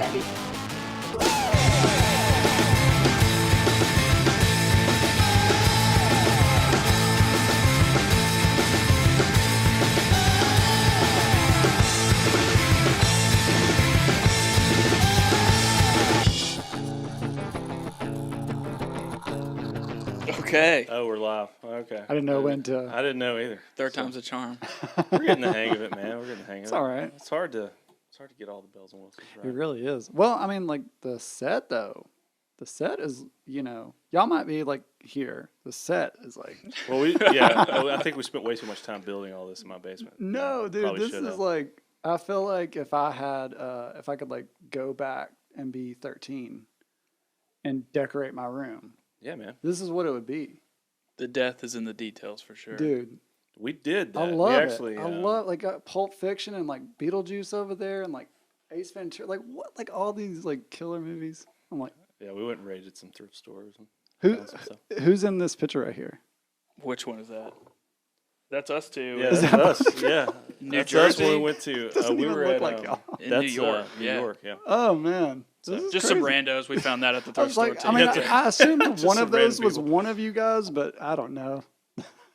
Okay. Oh, we're live. Okay. I didn't know when to. I didn't know either. Third time's a charm. We're getting the hang of it, man. We're getting the hang of it. It's all right. It's hard to get all the bells and whistles right. It really is. Well, I mean, like the set though. The set is, y'all might be like here. The set is like. Well, I think we spent way too much time building all this in my basement. No, dude, Probably this is like. I feel like if I could like go back and be 13, and decorate my room. Yeah, man. This is what it would be. The death is in the details for sure. Dude. We did that. I love it. I love like Pulp Fiction and like Beetlejuice over there and like Ace Ventura. Like what? Like all these like killer movies. I'm like. Yeah, we went and raided some thrift stores. And Who's in this picture right here? Which one is that? That's us two. Yeah, that's us. Yeah. New Jersey. Us when we went to. We were look at like y'all. In New York. New York, yeah. Oh man. Just some randos. We found that at the thrift store too. I mean, I assumed one of those was people. one of you guys, but I don't know.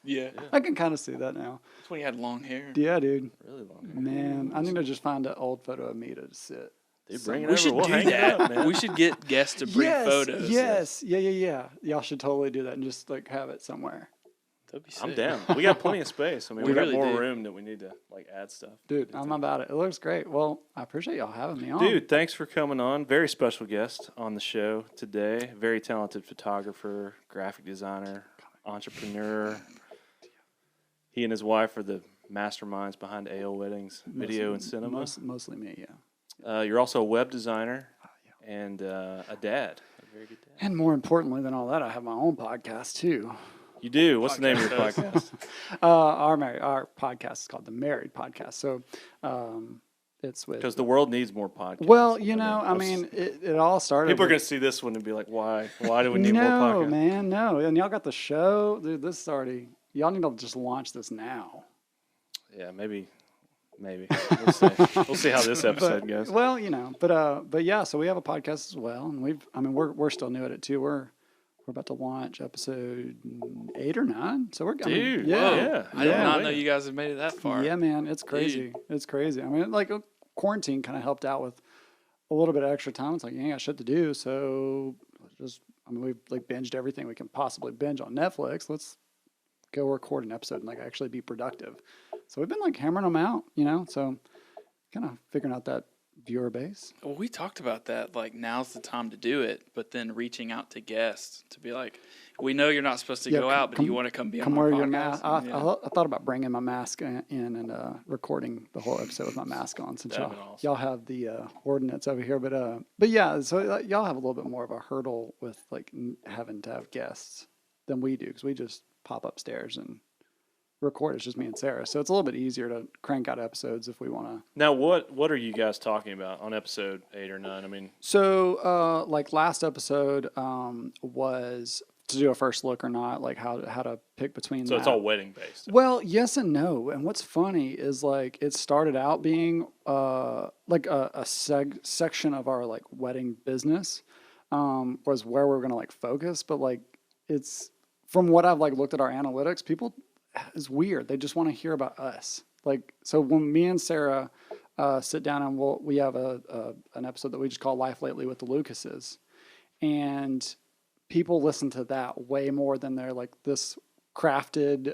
Yeah. I can kind of see that now. That's when he had long hair. Yeah, dude. Really long hair. Man, I need to just find an old photo of me to sit. Dude, bring it We over. should We'll do hang it that. up, man. We should get guests to bring photos. Yes. Yeah. Y'all should totally do that and just like have it somewhere. That'd be sick. I'm down. We got plenty of space. I mean, we got really more do. room that we need to like add stuff. Dude, I'm about it. It looks great. Well, I appreciate y'all having me on. Dude, thanks for coming on. Very special guest on the show today. Very talented photographer, graphic designer, entrepreneur. He and his wife are the masterminds behind AO Weddings, video and cinema. Mostly me, yeah. You're also a web designer and a dad. A very good dad. And more importantly than all that, I have my own podcast too. You do? What's the name of your podcast? Our podcast is called the Married Podcast. So it's with... Because the world needs more podcasts. Well, I mean, it all started... People are going to see this one and be like, why? Why do we need more podcasts? No, man, no. And y'all got the show. Dude, this is already... Y'all need to just launch this now. Yeah, maybe. We'll see. We'll see how this episode goes. Well, but yeah, so we have a podcast as well. And we're still new at it too. We're about to launch episode 8 or 9. So we're Dude, yeah. I did not know you guys have made it that far. Yeah, man, it's crazy. Dude. It's crazy. I mean, like quarantine kind of helped out with a little bit of extra time. It's like, you ain't got shit to do. So we've like binged everything we can possibly binge on Netflix. Let's go record an episode and like actually be productive. So we've been like hammering them out, so kind of figuring out that viewer base. Well, we talked about that. Like, now's the time to do it, but then reaching out to guests to be like, we know you're not supposed to go out, but do you want to come be on our wear podcast? Your mask. I thought about bringing my mask in and recording the whole episode with my mask on, since y'all have the ordinance over here. But yeah, so y'all have a little bit more of a hurdle with like having to have guests than we do, because we just pop upstairs and record. It's just me and Sarah, so it's a little bit easier to crank out episodes if we want to. Now, what are you guys talking about on episode 8 or 9? I mean, so like last episode was to do a first look or not, like how to pick between. So it's all wedding based. Well, yes and no. And what's funny is like it started out being like a section of our like wedding business was where we were gonna like focus, but like it's. From what I've like looked at our analytics, people is weird. They just want to hear about us. Like, so when me and Sarah sit down and we have an episode that we just call Life Lately with the Lucases, and people listen to that way more than they're like this crafted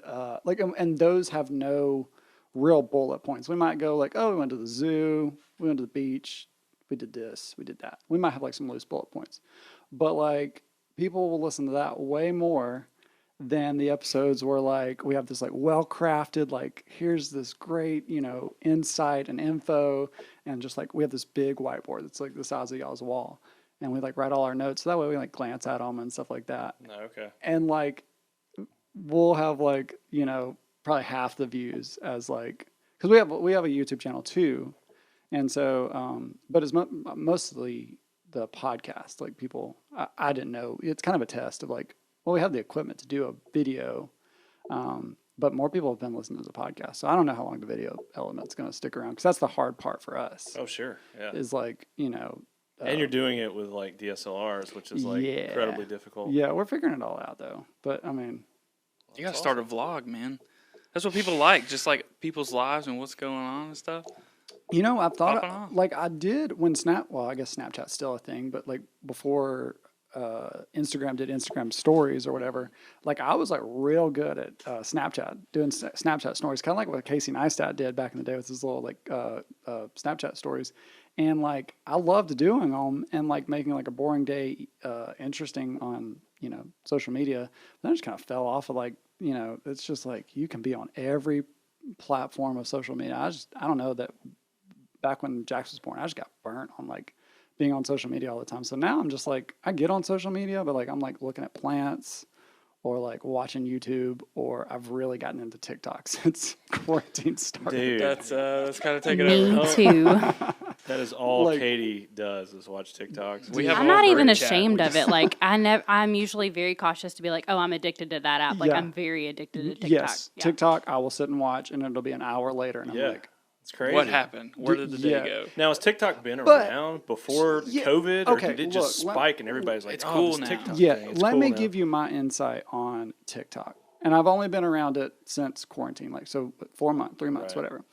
and those have no real bullet points. We might go like, oh, we went to the zoo, we went to the beach, we did this, we did that. We might have like some loose bullet points, but like people will listen to that way more than the episodes where like we have this like well-crafted, like here's this great, insight and info, and just like we have this big whiteboard that's like the size of y'all's wall, and we like write all our notes, so that way we like glance at them and stuff like that. Okay. And like we'll have like, probably half the views as like, because we have a YouTube channel too, and so but it's mostly the podcast. Like people, I didn't know, it's kind of a test of like, well, we have the equipment to do a video, but more people have been listening to the podcast. So I don't know how long the video element's going to stick around, because that's the hard part for us. Oh, sure. Yeah. Is like, And you're doing it with like DSLRs, which is like incredibly difficult. Yeah, we're figuring it all out though. But I mean, you gotta start a vlog, man. That's what people like, just like people's lives and what's going on and stuff. You know, I've thought Popping off. like I did when well, I guess Snapchat's still a thing, but like before Instagram did Instagram stories or whatever, like I was like real good at Snapchat, doing Snapchat stories, kind of like what Casey Neistat did back in the day with his little like Snapchat stories. And like I loved doing them and like making like a boring day interesting on, you know, social media. Then I just kind of fell off of like, you know, it's just like you can be on every platform of social media. I don't know that back when Jax was born, I just got burnt on like being on social media all the time. So now I'm just like, I get on social media, but like I'm like looking at plants or like watching YouTube, or I've really gotten into TikTok since quarantine started. Dude, that's kind of taking over. Me too. that is all Like- Katie does is watch TikToks. We have I'm a not whole even group chat. ashamed We of it. Like I'm usually very cautious to be like, oh, I'm addicted to that app. Like Yeah. I'm very addicted to TikTok. Yes, Yeah. TikTok, I will sit and watch, and it'll be an hour later, and I'm like, it's crazy. What happened? Where did the day Yeah. go? Now, has TikTok been But- around before Yeah, COVID, or okay, did it just look, spike and everybody's like, It's oh, cool this now. TikTok yeah, thing, it's let cool me now. give you my insight on TikTok. And I've only been around it since quarantine, like so 4 months, 3 months, Right. whatever.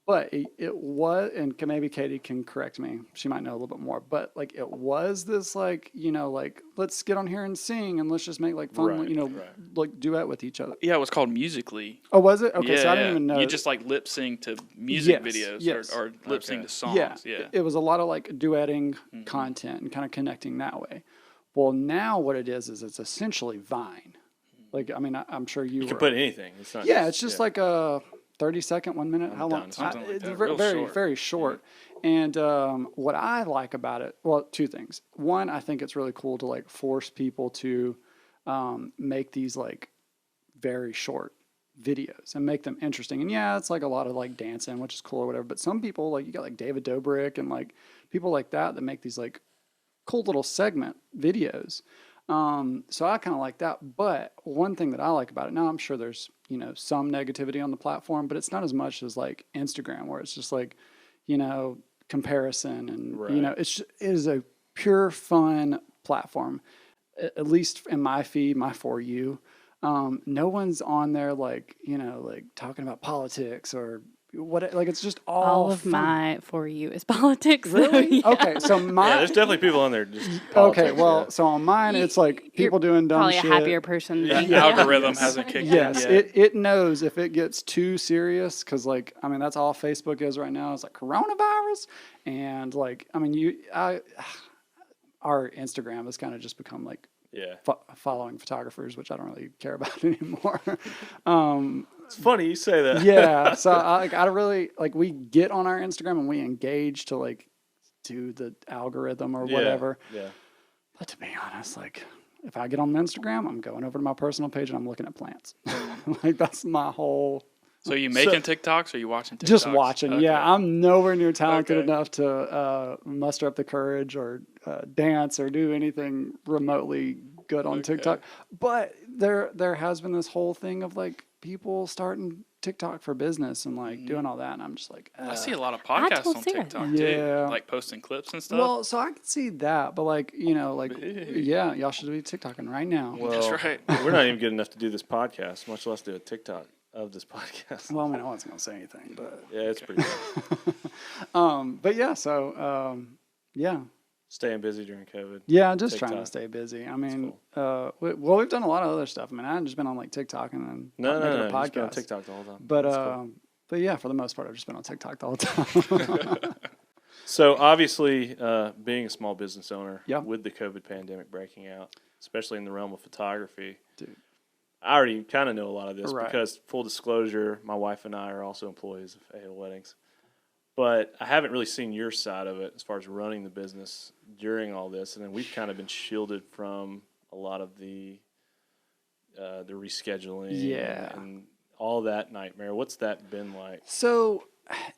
But it was, and maybe Katie can correct me. She might know a little bit more. But like it was this like, you know, like let's get on here and sing and let's just make like fun, Right, you know, right. like duet with each other. Yeah, it was called Musically. Oh, was it? Okay, yeah, so I didn't yeah. even know. You just like lip sync to music Yes, videos yes. or lip sync Okay. to songs. Yeah. It was a lot of like duetting content and kind of connecting that way. Well, now what it is it's essentially Vine. Like, I mean, I'm sure you You can were. put anything. It's not. Yeah, just- it's just like a 30-second, 1 minute. How long? done, something like It's that. very, Real very, short. very short. And what I like about it, well, two things. One, I think it's really cool to like force people to make these like very short videos and make them interesting. And yeah, it's like a lot of like dancing, which is cool or whatever. But some people, like you got like David Dobrik and like people like that make these like cool little segment videos. So I kind of like that. But one thing that I like about it, now I'm sure there's, you know, some negativity on the platform, but it's not as much as like Instagram, where it's just like, you know, comparison and, you know, it is a pure fun platform, at least in my feed, my For You. No one's on there like, you know, like talking about politics or what, like it's just All of fun. my For You is politics. Really? Yeah. Okay, so Yeah, my there's definitely people on there just. okay, politics, well, yeah. so on mine it's like people doing dumb Probably shit. a happier person. The than you. algorithm hasn't kicked Yes, in yet. it knows if it gets too serious, because like I mean that's all Facebook is right now. It's like coronavirus, and like I mean our Instagram has kind of just become like Yeah. following photographers, which I don't really care about anymore. It's funny you say that. Yeah, so I really like we get on our Instagram and we engage to like do the algorithm or Yeah, whatever. Yeah. But to be honest, like if I get on Instagram, I'm going over to my personal page and I'm looking at plants. Like that's my whole. So are you making TikToks or are you watching TikToks? Just watching. Okay. Yeah, I'm nowhere near talented Okay. enough to muster up the courage or dance or do anything remotely good on TikTok. But there has been this whole thing of like people starting TikTok for business and like doing all that, and I'm just like, I see a lot of I podcasts told on Sarah TikTok Yeah. too, like posting clips and stuff. well, so I can see that, but like you know, like yeah, y'all should be TikToking right now. Well, That's right. We're not even good enough to do this podcast, much less do a TikTok of this podcast. Well, I mean, no one's gonna say anything, but Yeah, it's pretty good. but yeah, so yeah. Staying busy during COVID. Yeah, just trying to TikTok. stay busy. I mean, we've done a lot of other stuff. I mean, I've just been on like TikTok and then No, making no, a no. Just been on podcast. TikTok the whole time. But That's cool. but yeah, for the most part, I've just been on TikTok the whole time. So obviously, being a small business owner Yeah. with the COVID pandemic breaking out, especially in the realm of photography, Dude. I already kind of know a lot of this Right. because, full disclosure, my wife and I are also employees of AHIL Weddings. But I haven't really seen your side of it as far as running the business during all this, and then we've kind of been shielded from a lot of the rescheduling, Yeah. and all that nightmare. What's that been like? So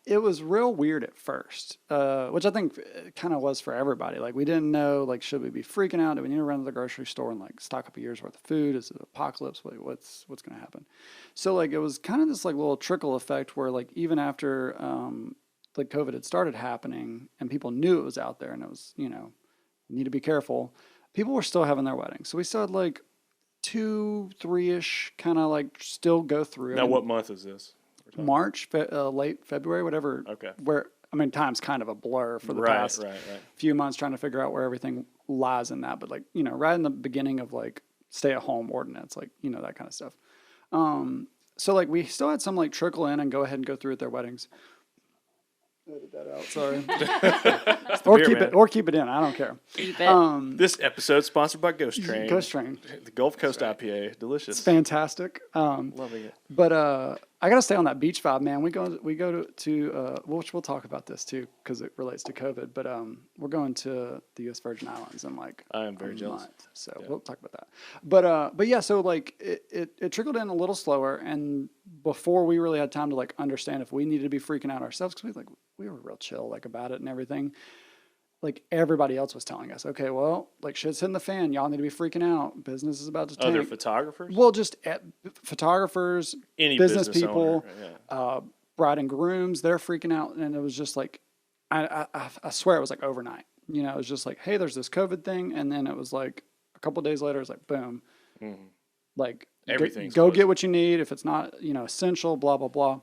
it was real weird at first, which I think kind of was for everybody. Like we didn't know, like, should we be freaking out? Do we need to run to the grocery store and like stock up a year's worth of food? Is it apocalypse? What's going to happen? So like it was kind of this like little trickle effect where like even after like COVID had started happening and people knew it was out there and it was, you need to be careful. People were still having their weddings. So we still had like 2, 3-ish kind of like still go through. Now, what month is this? March, late February, whatever. Okay. Time's kind of a blur for the Right, past right. few months trying to figure out where everything lies in that. But like, right in the beginning of like stay at home ordinance, like, that kind of stuff. So like we still had some like trickle in and go ahead and go through at their weddings. Edit that out, sorry. Or keep it in. I don't care. Keep it. This episode sponsored by Ghost Train. Ghost Train. The Gulf Coast IPA. Delicious. It's fantastic. Loving it. But I gotta stay on that beach vibe, man. We go to which we'll talk about this too because it relates to COVID. But we're going to the U.S. Virgin Islands in like I am very jealous. month, so we'll talk about that. But yeah, so like it trickled in a little slower, and before we really had time to like understand if we needed to be freaking out ourselves because we were real chill like about it and everything. Like everybody else was telling us, okay, well, like shit's hitting the fan. Y'all need to be freaking out. Business is about to tank. Other photographers? Well, just photographers, Any business business people, owner, bride and grooms, they're freaking out. And it was just like, I swear it was like overnight. It was just like, hey, there's this COVID thing. And then it was like a couple of days later, it was like, boom. Mm-hmm. Like, everything's go get what you need. If it's not, essential, blah, blah, blah.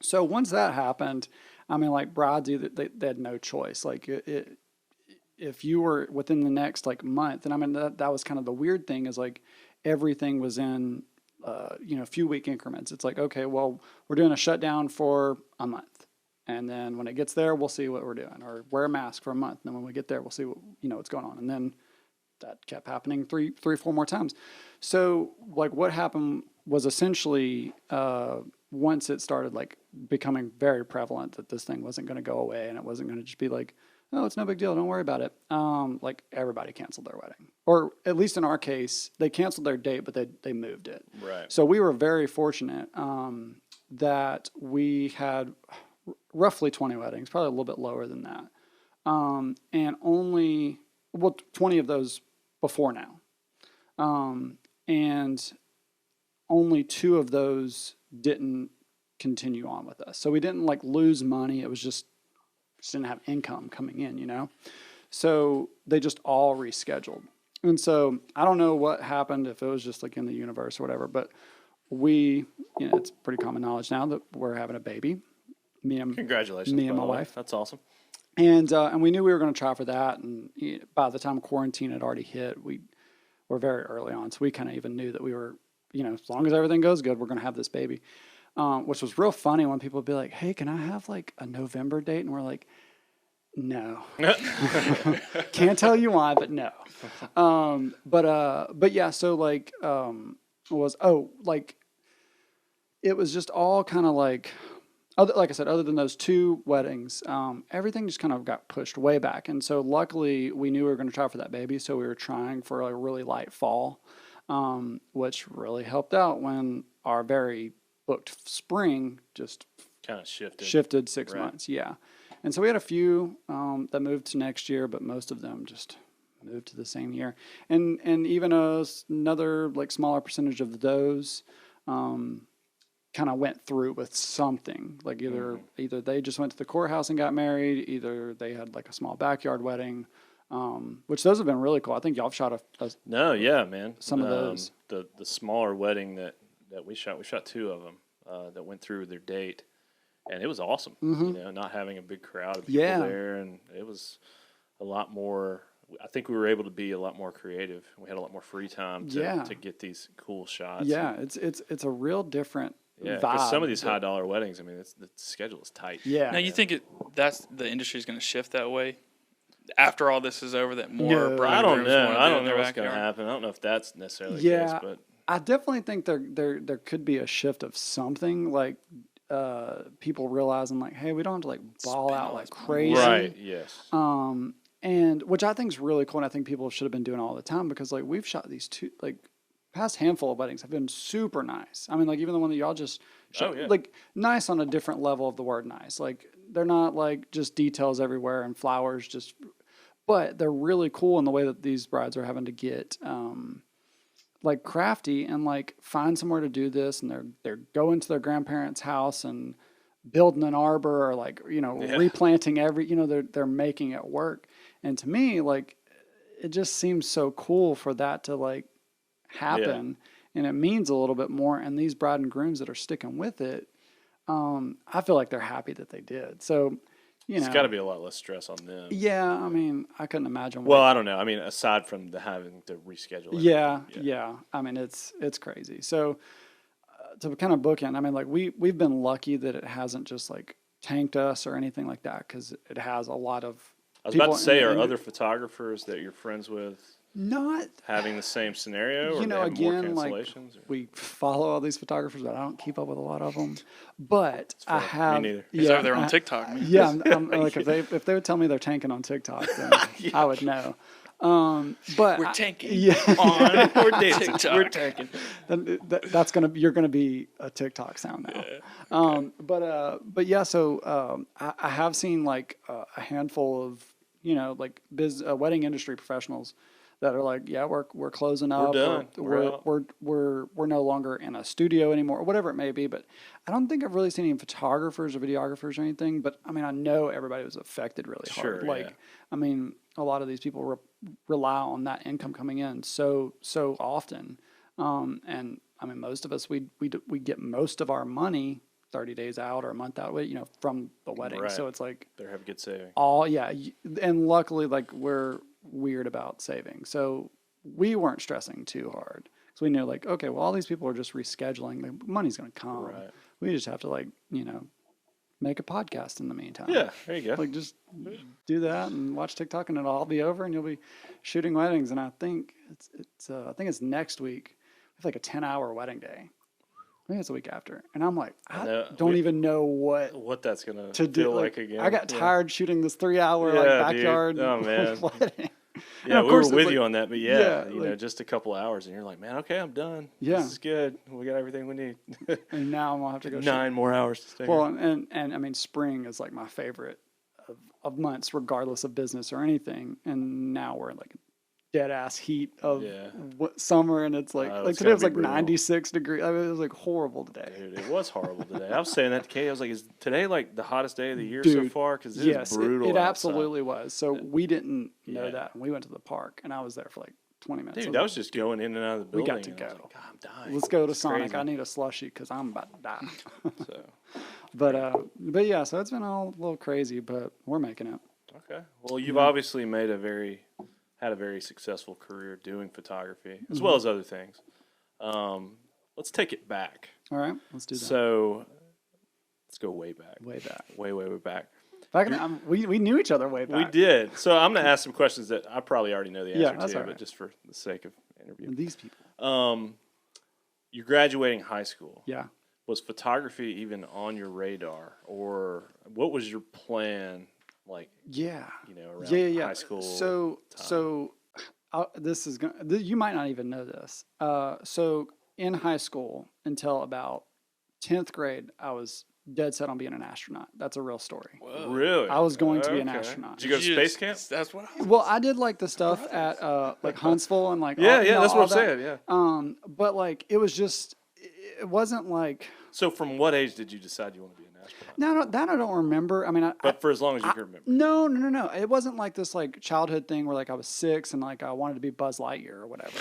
So once that happened, like brides, they had no choice. Like if you were within the next like month, and that was kind of the weird thing is like everything was in, few week increments. It's like, okay, well, we're doing a shutdown for a month. And then when it gets there, we'll see what we're doing or wear a mask for a month. And then when we get there, we'll see what, what's going on. And then that kept happening 3, 4 more times. So like what happened was essentially, once it started like becoming very prevalent that this thing wasn't going to go away and it wasn't going to just be like, oh, it's no big deal, don't worry about it. Like everybody canceled their wedding, or at least in our case, they canceled their date, but they moved it. Right. So we were very fortunate that we had roughly 20 weddings, probably a little bit lower than that, and only 20 of those before now, and only 2 of those didn't continue on with us. So we didn't like lose money. It was just didn't have income coming in, So they just all rescheduled. And so I don't know what happened, if it was just like in the universe or whatever, but it's pretty common knowledge now that we're having a baby. Congratulations. Me and my wife. That's awesome. And we knew we were going to try for that. And by the time quarantine had already hit, we were very early on. So we kind of even knew that we were, as long as everything goes good, we're going to have this baby. Which was real funny when people would be like, hey, can I have like a November date? And we're like, no. Can't tell you why, but no. But yeah, so like, it was just all kind of like, like I said, other than those 2 weddings, everything just kind of got pushed way back. And so luckily we knew we were going to try for that baby. So we were trying for a really light fall, which really helped out when our very booked spring just kind of shifted 6 months. Yeah. And so we had a few that moved to next year, but most of them just moved to the same year. And even another like smaller percentage of those kind of went through with something. Like either they just went to the courthouse and got married, either they had like a small backyard wedding, which those have been really cool. I think y'all have shot No, yeah, man. Some of those. The smaller wedding that we shot 2 of them that went through their date, and it was awesome. Mm-hmm. Not having a big crowd of people there, and it was a lot more. I think we were able to be a lot more creative. We had a lot more free time to get these cool shots. Yeah, it's a real different vibe. Because some of these high dollar weddings, the schedule is tight. Yeah. Now you think that's the industry is going to shift that way after all this is over? That more bride I don't grooms know. wanna I do it don't in know their what's going to backyard? happen. I don't know if that's necessarily the Yeah. case, but I definitely think there could be a shift of something like people realizing like, hey, we don't have to like ball out like crazy. right, yes. And which I think is really cool. And I think people should have been doing all the time because like we've shot these 2, like past handful of weddings have been super nice. Like even the one that y'all just shot, like nice on a different level of the word nice. Like they're not like just details everywhere and flowers but they're really cool in the way that these brides are having to get, like crafty and like find somewhere to do this. And they're going to their grandparents' house and building an arbor or like, replanting they're making it work. And to me, like, it just seems so cool for that to like happen. Yeah. And it means a little bit more. And these bride and grooms that are sticking with it, I feel like they're happy that they did. So, it's got to be a lot less stress on them. Yeah, I mean, I couldn't imagine. Well, I don't know. I mean, aside from having to reschedule. Yeah. I mean, it's crazy. So to kind of bookend, I mean, like we've been lucky that it hasn't just like tanked us or anything like that, because it has a lot of. I was about to say, are other photographers that you're friends with not having the same scenario? Or again, more like we follow all these photographers, but I don't keep up with a lot of them. But I have. Me neither. He's over there on TikTok. Yeah, I'm like if they would tell me they're tanking on TikTok, then I would know. But we're tanking on we're TikTok. We're tanking. You're gonna be a TikTok sound now. Okay. But yeah, so I have seen like a handful of like wedding industry professionals that are like, yeah, we're closing up. We're done. We're no longer in a studio anymore, or whatever it may be. But I don't think I've really seen any photographers or videographers or anything. But I mean, I know everybody was affected really hard. Like, I mean, a lot of these people rely on that income coming in so often. And I mean, most of us we get most of our money 30 days out or a month out, from the wedding. Right. So it's like they have a good saving. And luckily, like we're weird about saving, so we weren't stressing too hard. So we knew like, okay, well, all these people are just rescheduling. The money's going to come. Right. We just have to like, make a podcast in the meantime. Yeah, there you go. Like just do that and watch TikTok, and it'll all be over, and you'll be shooting weddings. And I think it's next week. We have like a 10-hour wedding day. I think it's the week after, and I'm like, I don't even know what that's gonna feel like again. I got tired shooting this 3-hour backyard. Dude. Oh man. wedding. Yeah, we were with you on that, but just a couple hours, and you're like, man, okay, I'm done. Yeah, this is good. We got everything we need. And now I'm gonna have to go 9 more hours to stay. Well, and I mean, spring is like my favorite of months, regardless of business or anything. And now we're in like dead ass heat of summer, and it's like today was like brutal. 96 degrees. I mean, it was like horrible today. Dude, it was horrible today. I was saying that to Kay. I was like, is today like the hottest day of the year so far? Because it is brutal. It absolutely was. So we didn't know that, and we went to the park, and I was there for like 20 minutes. Dude, that was just going in and out of the building. We got to go. Like, God, I'm dying. Let's go to Sonic. Crazy. I need a slushie because I'm about to die. So, but yeah, so it's been all a little crazy, but we're making it. Okay. Well, you've obviously had a very successful career doing photography as well as other things. Let's take it back. All right, let's do that. So let's go way back. Way back. Way back. We knew each other way back. We did. So I'm going to ask some questions that I probably already know the answer to, but just for the sake of interview. And these people. You're graduating high school. Yeah. Was photography even on your radar, or what was your plan? Like, around high school. So this is you might not even know this. So in high school until about 10th grade, I was dead set on being an astronaut. That's a real story. Whoa. Really? I was going to be an astronaut. Did you go to space camp? That's what I was. Well, I did like the stuff at like Huntsville and like that's what I'm saying. Yeah. But like it was just it wasn't like. So from what age did you decide you want to be an astronaut? No, that I don't remember. I mean, but for as long as you can remember. No. It wasn't like this like childhood thing where like I was 6 and like I wanted to be Buzz Lightyear or whatever.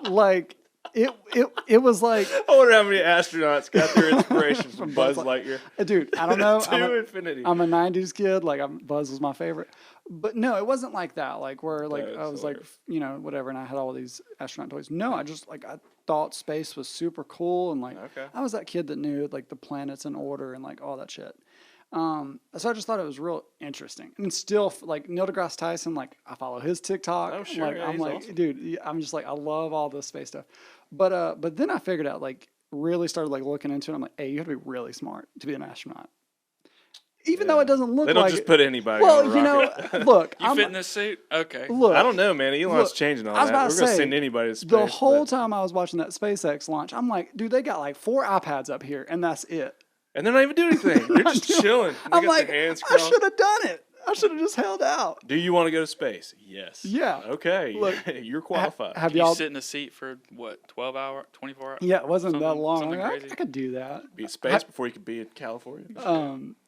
Like it was like. I wonder how many astronauts got their inspiration from Buzz Lightyear. Dude, I don't know. To infinity. I'm a 90s kid. Like Buzz was my favorite. But no, it wasn't like that. Like where like I was hilarious. Like, whatever, and I had all these astronaut toys. No, I just like I thought space was super cool, and like I was that kid that knew like the planets in order and like all that shit. So I just thought it was real interesting, and still like Neil deGrasse Tyson, like I follow his TikTok. Oh sure, like, I'm like, awesome. Dude, I'm just like I love all this space stuff. But then I figured out like really started like looking into it. I'm like, hey, you have to be really smart to be an astronaut. Even though it doesn't look like they don't just put anybody well, on a rocket. Look. You fit in this suit? Okay. Look. I don't know, man. Elon's changing all that. We're going to send anybody to space. The whole time I was watching that SpaceX launch, I'm like, dude, they got like 4 iPads up here, and that's it. And they're not even doing anything. They're just chilling. I'm like, I should have done it. I should have just held out. Do you want to go to space? Yes. Yeah. Okay. Look, You're qualified. Have You y'all? sit in a seat for what, 12 hours, 24 hours? Yeah, it wasn't that Something- long. something Like, I crazy? could do that. be in space before you could be in California.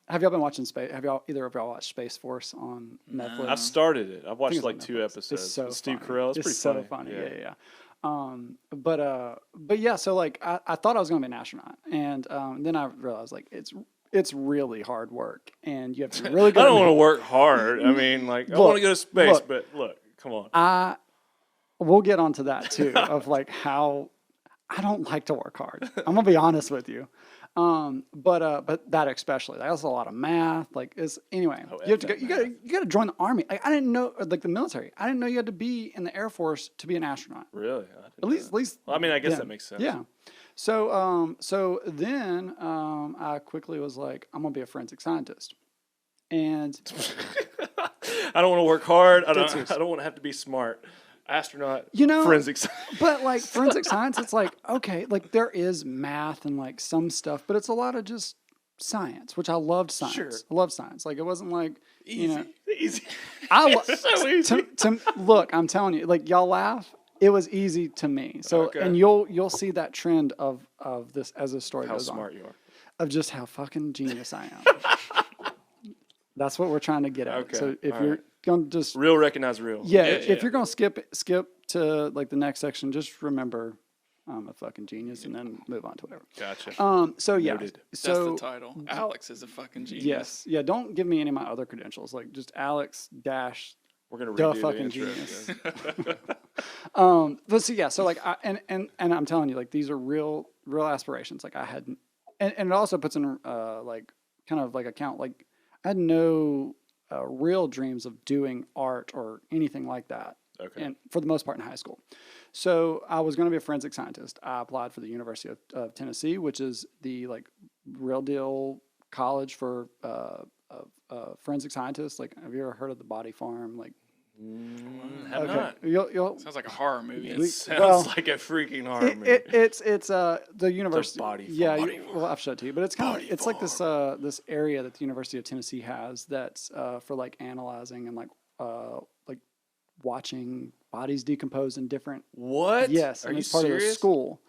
Have y'all been watching Space? Have y'all either of y'all watched Space Force on Netflix? I started it. I've watched it's on like 2 Netflix. episodes. It's so with Steve funny. Carell. It's pretty so funny. Yeah. But yeah. So like, I thought I was going to be an astronaut, and then I realized like it's really hard work, and you have to be really good. I don't want to work hard. I mean, like, I want to go to space, look. but look, come on. We'll get onto that too, of like how I don't like to work hard. I'm gonna be honest with you. But that especially, that's a lot of math. Like, anyway, you have to go. You got to join the army. Like, I didn't know, like the military. I didn't know you had to be in the Air Force to be an astronaut. Really? At least. Well, I mean, I guess yeah, that makes sense. Yeah. So then I quickly was like, I'm gonna be a forensic scientist, and I don't want to work hard. I Dead don't serious. want to have to be smart. Astronaut. You know, forensic science. but like forensic science, it's like, okay, like there is math and like some stuff, but it's a lot of just science, which I loved science. Sure. I love science. Like it wasn't like, you know, Easy. so easy. Look, I'm telling you, like y'all laugh. It was easy to me. So, Okay. and you'll see that trend of this as the story How goes smart on, you are. of just how fucking genius I am. That's what we're trying to get at. Okay, So if all you're right. gonna just Real recognize real. if you're gonna skip to like the next section, just remember I'm a fucking genius, and then move on to whatever. Gotcha. So yeah, Noted. That's so the title. Alex is a fucking genius. yes, yeah. Don't give me any of my other credentials. Like just Alex dash. We're gonna The redo the fucking intro genius. again. But so yeah, so like and I'm telling you, like these are real aspirations. Like I had, and it also puts in like kind of like account like I had no real dreams of doing art or anything like that. Okay. And for the most part in high school. So I was going to be a forensic scientist. I applied for the University of Tennessee, which is the like real deal college for forensic scientists. Like, have you ever heard of the Body Farm? Like, Have not. You'll Sounds like a horror movie. It sounds well, like a freaking horror movie. it's the university. Body Farm. Yeah, Body well, I've showed it to you, but it's kind of it's like this area that the University of Tennessee has that's for like analyzing and like watching bodies decompose in different. What? Yes, Are and you it's part of the serious? school,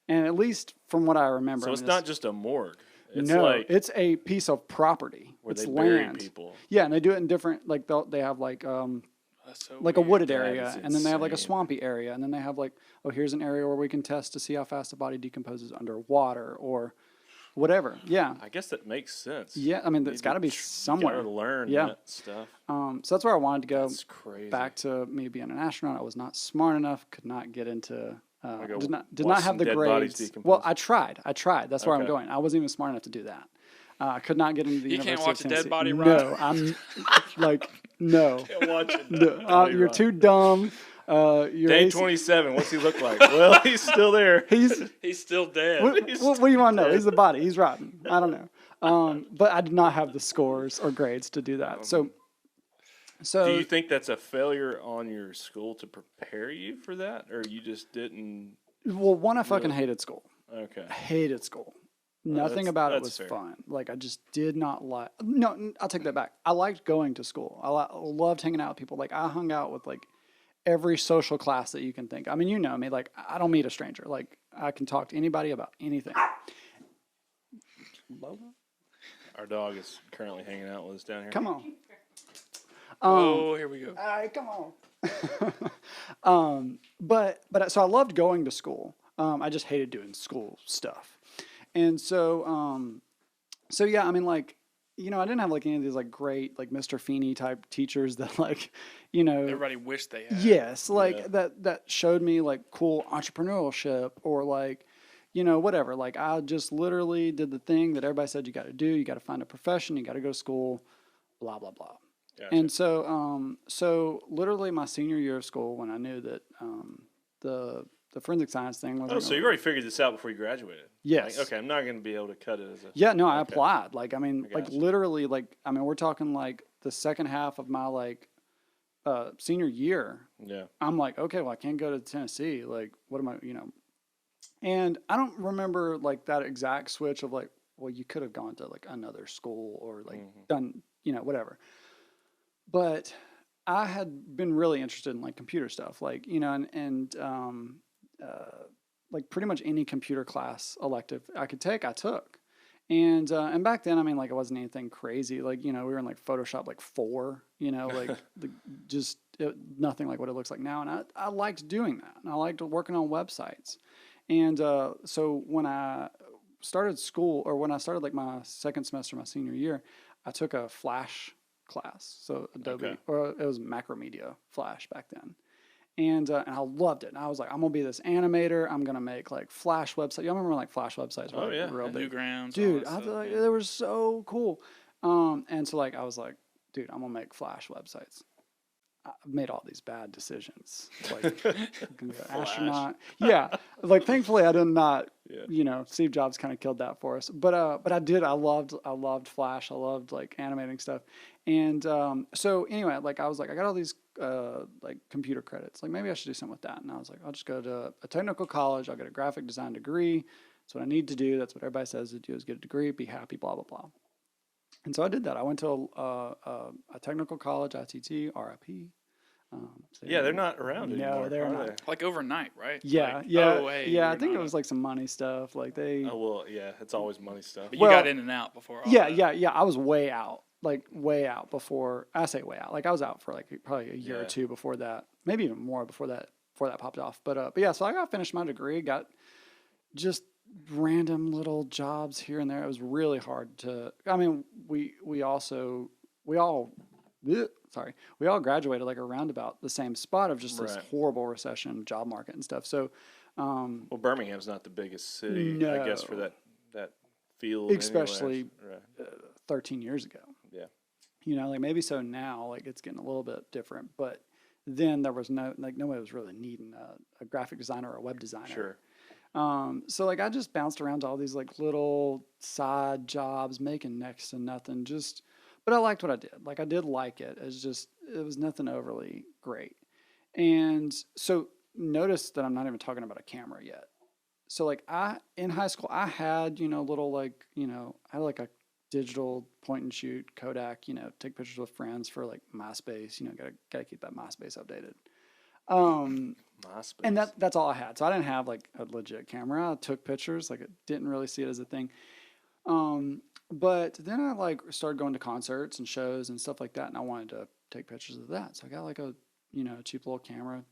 and at least from what I remember, So it's not just a morgue. It's no, like it's a piece of property. where It's they bury land. people. Yeah, and they do it in different like they have like That's so like a weird. wooded That area, is and then they have like a insane. swampy area, and then they have like, oh, here's an area where we can test to see how fast the body decomposes underwater or whatever. Yeah, I guess that makes sense. yeah. I mean, You it's got to be tr- somewhere. Gotta learn Yeah. that stuff. So that's where I wanted to go. That's crazy. Back to me being an astronaut. I was not smart enough. Could not get into. go Did not watch have some the dead bodies grades. decompose. Well, I tried. That's where I'm Okay. going. I wasn't even smart enough to do that. I could not get into the You can't University watch of a dead Tennessee. body No, I'm like no. Watch it. No, you're too dumb. You're Day AC 27. What's he look like? Well, he's still there. He's still dead. What do you want to know? He's the body. He's rotten. I don't know. But I did not have the scores or grades to do that. So Do you think that's a failure on your school to prepare you for that, or you just didn't? well, one, I fucking hated school. Okay. I hated school. Nothing that's- about it that's was fair. fun. Like I just did not like. No, I'll take that back. I liked going to school. I loved hanging out with people. Like I hung out with like every social class that you can think. I mean, you know me. Like I don't meet a stranger. Like I can talk to anybody about anything. Our dog is currently hanging out with us down here. Come on. Oh, here we go. All right, come on. But so I loved going to school. I just hated doing school stuff. And so yeah, I mean, like, you know, I didn't have like any of these like great like Mr. Feeney type teachers that like, you know, Everybody wished they had. yes, like Yeah. that showed me like cool entrepreneurship or like, you know, whatever. Like I just literally did the thing that everybody said you got to do. You got to find a profession. You got to go to school. Blah blah blah. Gotcha. And so literally my senior year of school, when I knew that the forensic science thing was. Oh, so you already figured this out before you graduated? Yes. Like, okay, I'm not going to be able to cut it as a. Yeah, no, I Okay. applied. Like, I mean, like gotcha. literally, like, I mean, we're talking like the second half of my like senior year. Yeah. I'm like, okay, well, I can't go to Tennessee. Like, what am I, you know? And I don't remember like that exact switch of like, well, you could have gone to like another school or like done, you know, whatever. but I had been really interested in like computer stuff, like, you know, like pretty much any computer class elective I could take, I took. And back then, I mean, like it wasn't anything crazy. Like, you know, we were in like Photoshop like 4, you know, like nothing like what it looks like now. And I liked doing that. And I liked working on websites. And so when I started school, or when I started like my second semester, my senior year, I took a Flash class. So Adobe, Okay. or it was Macromedia Flash back then. And I loved it. And I was like, I'm gonna be this animator. I'm gonna make like Flash websites. You remember when like Flash websites were Oh, like yeah. real big? Newgrounds, Dude, all I that feel stuff, like yeah. they were so cool. And so like I was like, dude, I'm gonna make Flash websites. I made all these bad decisions, like I'm gonna be an astronaut. Yeah, like thankfully I did not. Yeah. You know, Steve Jobs kind of killed that for us. But I did. I loved Flash. I loved like animating stuff. And so anyway, like I was like, I got all these like computer credits. Like maybe I should do something with that. And I was like, I'll just go to a technical college. I'll get a graphic design degree. That's what I need to do. That's what everybody says to do, is get a degree, be happy, blah blah blah. And so I did that. I went to a technical college, ITT, RIP. Yeah, they're not around No, anymore. they're are not. they? Like overnight, right? Yeah, Like, yeah, oh, hey, yeah. I you're think it not was a- like some money stuff. Like they, Oh, well, yeah, it's always money stuff. But Well, you got in and out before all yeah, that. yeah. I was way out, like way out before. I say way out. Like I was out for like probably a year or Yeah. two before that, maybe even more before that popped off. But yeah. So I got finished my degree, got just random little jobs here and there. It was really hard to. I mean, we all we all graduated like around about the same spot of just this Right. horrible recession, job market and stuff. So Well, Birmingham's not the biggest city, I guess, for No. that field. anyways. Especially- Right. 13 years ago. Yeah. You know, like maybe so now, like it's getting a little bit different, but then there was nobody was really needing a graphic designer or a web designer. Sure. So like I just bounced around to all these like little side jobs, making next to nothing. But I liked what I did. Like I did like it. It was nothing overly great. And so notice that I'm not even talking about a camera yet. So like in high school, I had, little like, I had like a digital point and shoot Kodak, take pictures with friends for like MySpace, gotta keep that MySpace updated. MySpace. And that's all I had. So I didn't have like a legit camera. I took pictures, like I didn't really see it as a thing. But then I like started going to concerts and shows and stuff like that, and I wanted to take pictures of that. So I got like a cheap little camera,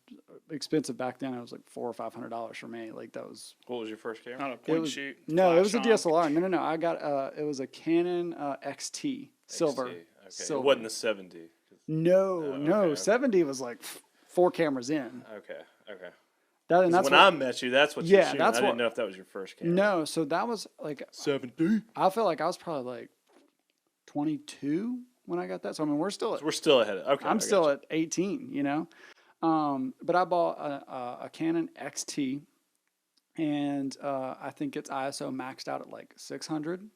expensive back then. It was like $400 or $500 for me. Like that was. What was your first camera? Not a It point and was, shoot. no, it was a flash on. DSLR. No. I got it was a Canon XT silver. XT. Okay. Silver. It wasn't the 70. No, okay. 70 was like 4 cameras in. Okay. That and 'Cause that's when what, I met you, that's what you Yeah, were that's I what- didn't know if that was your first camera. no. So that was like 70. I felt like I was probably like 22 when I got that. So I mean, we're still at So we're still ahead. Okay. I'm I still gotcha. at 18, But I bought a Canon XT, and I think its ISO maxed out at like 600.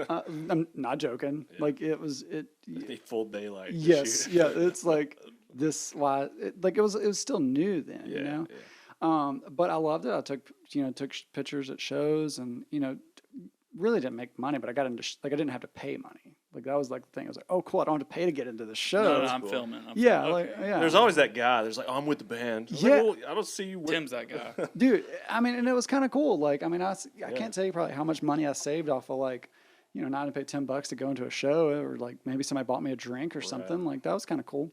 I'm not joking. Yeah. Like it was The full daylight. to yes, shoot. yeah. It's like this. Why? It was still new then, Yeah. But I loved it. I took pictures at shows, and really didn't make money, but I got into I didn't have to pay money. Like that was like the thing. I was like, oh cool, I don't have to pay to get into the show. No, I'm cool. filming. Yeah, filming. like Okay. yeah. There's always that guy. There's like, oh, I'm with the band. I was like, Yeah. well, I don't see you with. Tim's that guy. Dude, I mean, and it was kind of cool. Like, I mean, I Yeah. can't tell you probably how much money I saved off of like, not to pay $10 to go into a show, or like maybe somebody bought me a drink or something. Like that was kind of cool.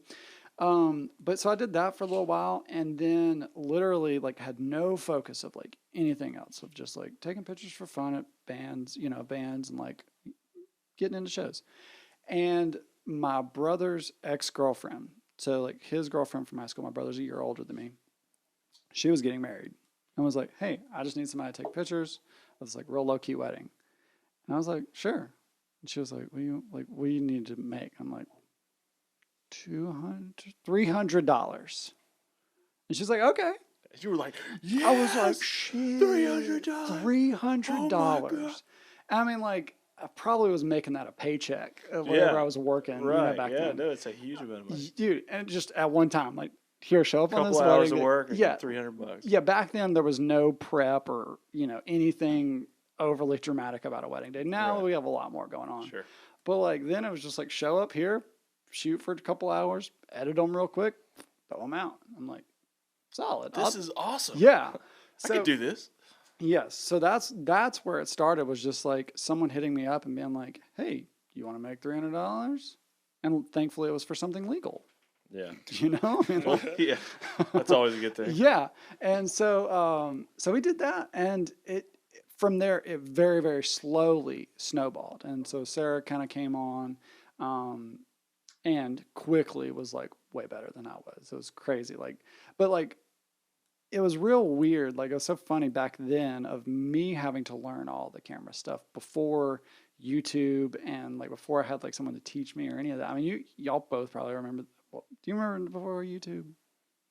But so I did that for a little while, and then literally like had no focus of like anything else, of just like taking pictures for fun at bands, and like getting into shows. And my brother's ex-girlfriend, so like his girlfriend from high school, my brother's a year older than me, she was getting married, and was like, hey, I just need somebody to take pictures of this like real low-key wedding. And I was like, sure. And she was like, what do you need to make? I'm like, $300. And she's like, okay. You were like, I was like, yes! shit. $300. $300. Oh my God. I mean, like, I probably was making that a paycheck wherever Yeah. I was working, Right. back yeah. then. No, it's a huge amount of money. Dude, and just at one time, like, here, show up on Couple this hours wedding. of work. And Yeah. $300. Yeah, back then there was no prep or, anything overly dramatic about a wedding day. Now Right. we have a lot more going on. Sure. But like then it was just like show up here, shoot for a couple hours, edit them real quick, throw them out. I'm like, solid. This is awesome. Yeah. I could do this. Yes. So that's where it started, was just like someone hitting me up and being like, hey, you want to make $300? And thankfully it was for something legal. Yeah. You know? Well, yeah. That's always a good thing. Yeah. And so so we did that, and from there it very, very slowly snowballed. And so Sarah kind of came on and quickly was like way better than I was. It was crazy. But it was real weird. Like, it was so funny back then of me having to learn all the camera stuff before YouTube, and like before I had like someone to teach me or any of that. I mean, y'all both probably remember. Do you remember before YouTube?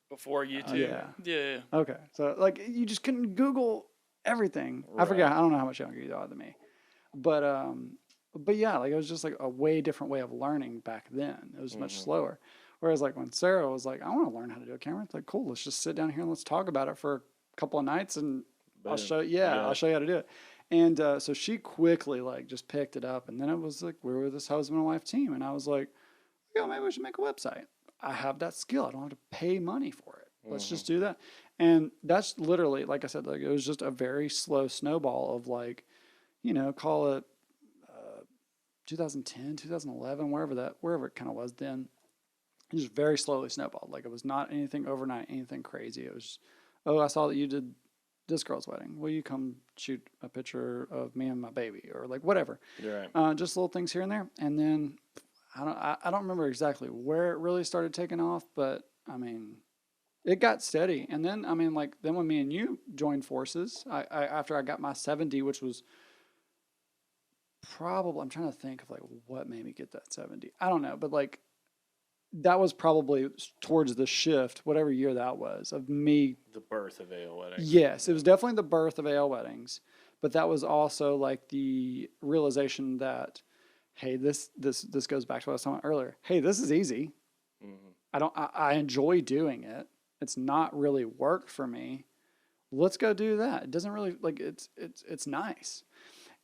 Before YouTube? Yeah. Yeah. Okay. So like you just couldn't Google everything. Right. I forget. I don't know how much younger you are than me. But yeah, like it was just like a way different way of learning back then. It was much slower. Whereas like when Sarah was like, I want to learn how to do a camera. It's like, cool, let's just sit down here and let's talk about it for a couple of nights, and I'll show you how to do it. And so she quickly like just picked it up, and then it was like we were this husband and wife team, and I was like, maybe we should make a website. I have that skill. I don't have to pay money for it. Let's just do that. And that's literally, like I said, like it was just a very slow snowball of like, call it 2010, 2011, wherever it kind of was then. It just very slowly snowballed. Like it was not anything overnight, anything crazy. It was, I saw that you did this girl's wedding. Will you come shoot a picture of me and my baby, or like whatever? Right. Just little things here and there. And then I don't remember exactly where it really started taking off, but I mean, it got steady. And then, I mean, like then when me and you joined forces, I after I got my 70, which was probably, I'm trying to think of like what made me get that 70. I don't know, but like that was probably towards the shift, whatever year that was, of me. The birth of AL Weddings. Yes, it was definitely the birth of AL Weddings, but that was also like the realization that, hey, this goes back to what I was talking about earlier. Hey, this is easy. I enjoy doing it. It's not really work for me. Let's go do that. It doesn't really like it's nice.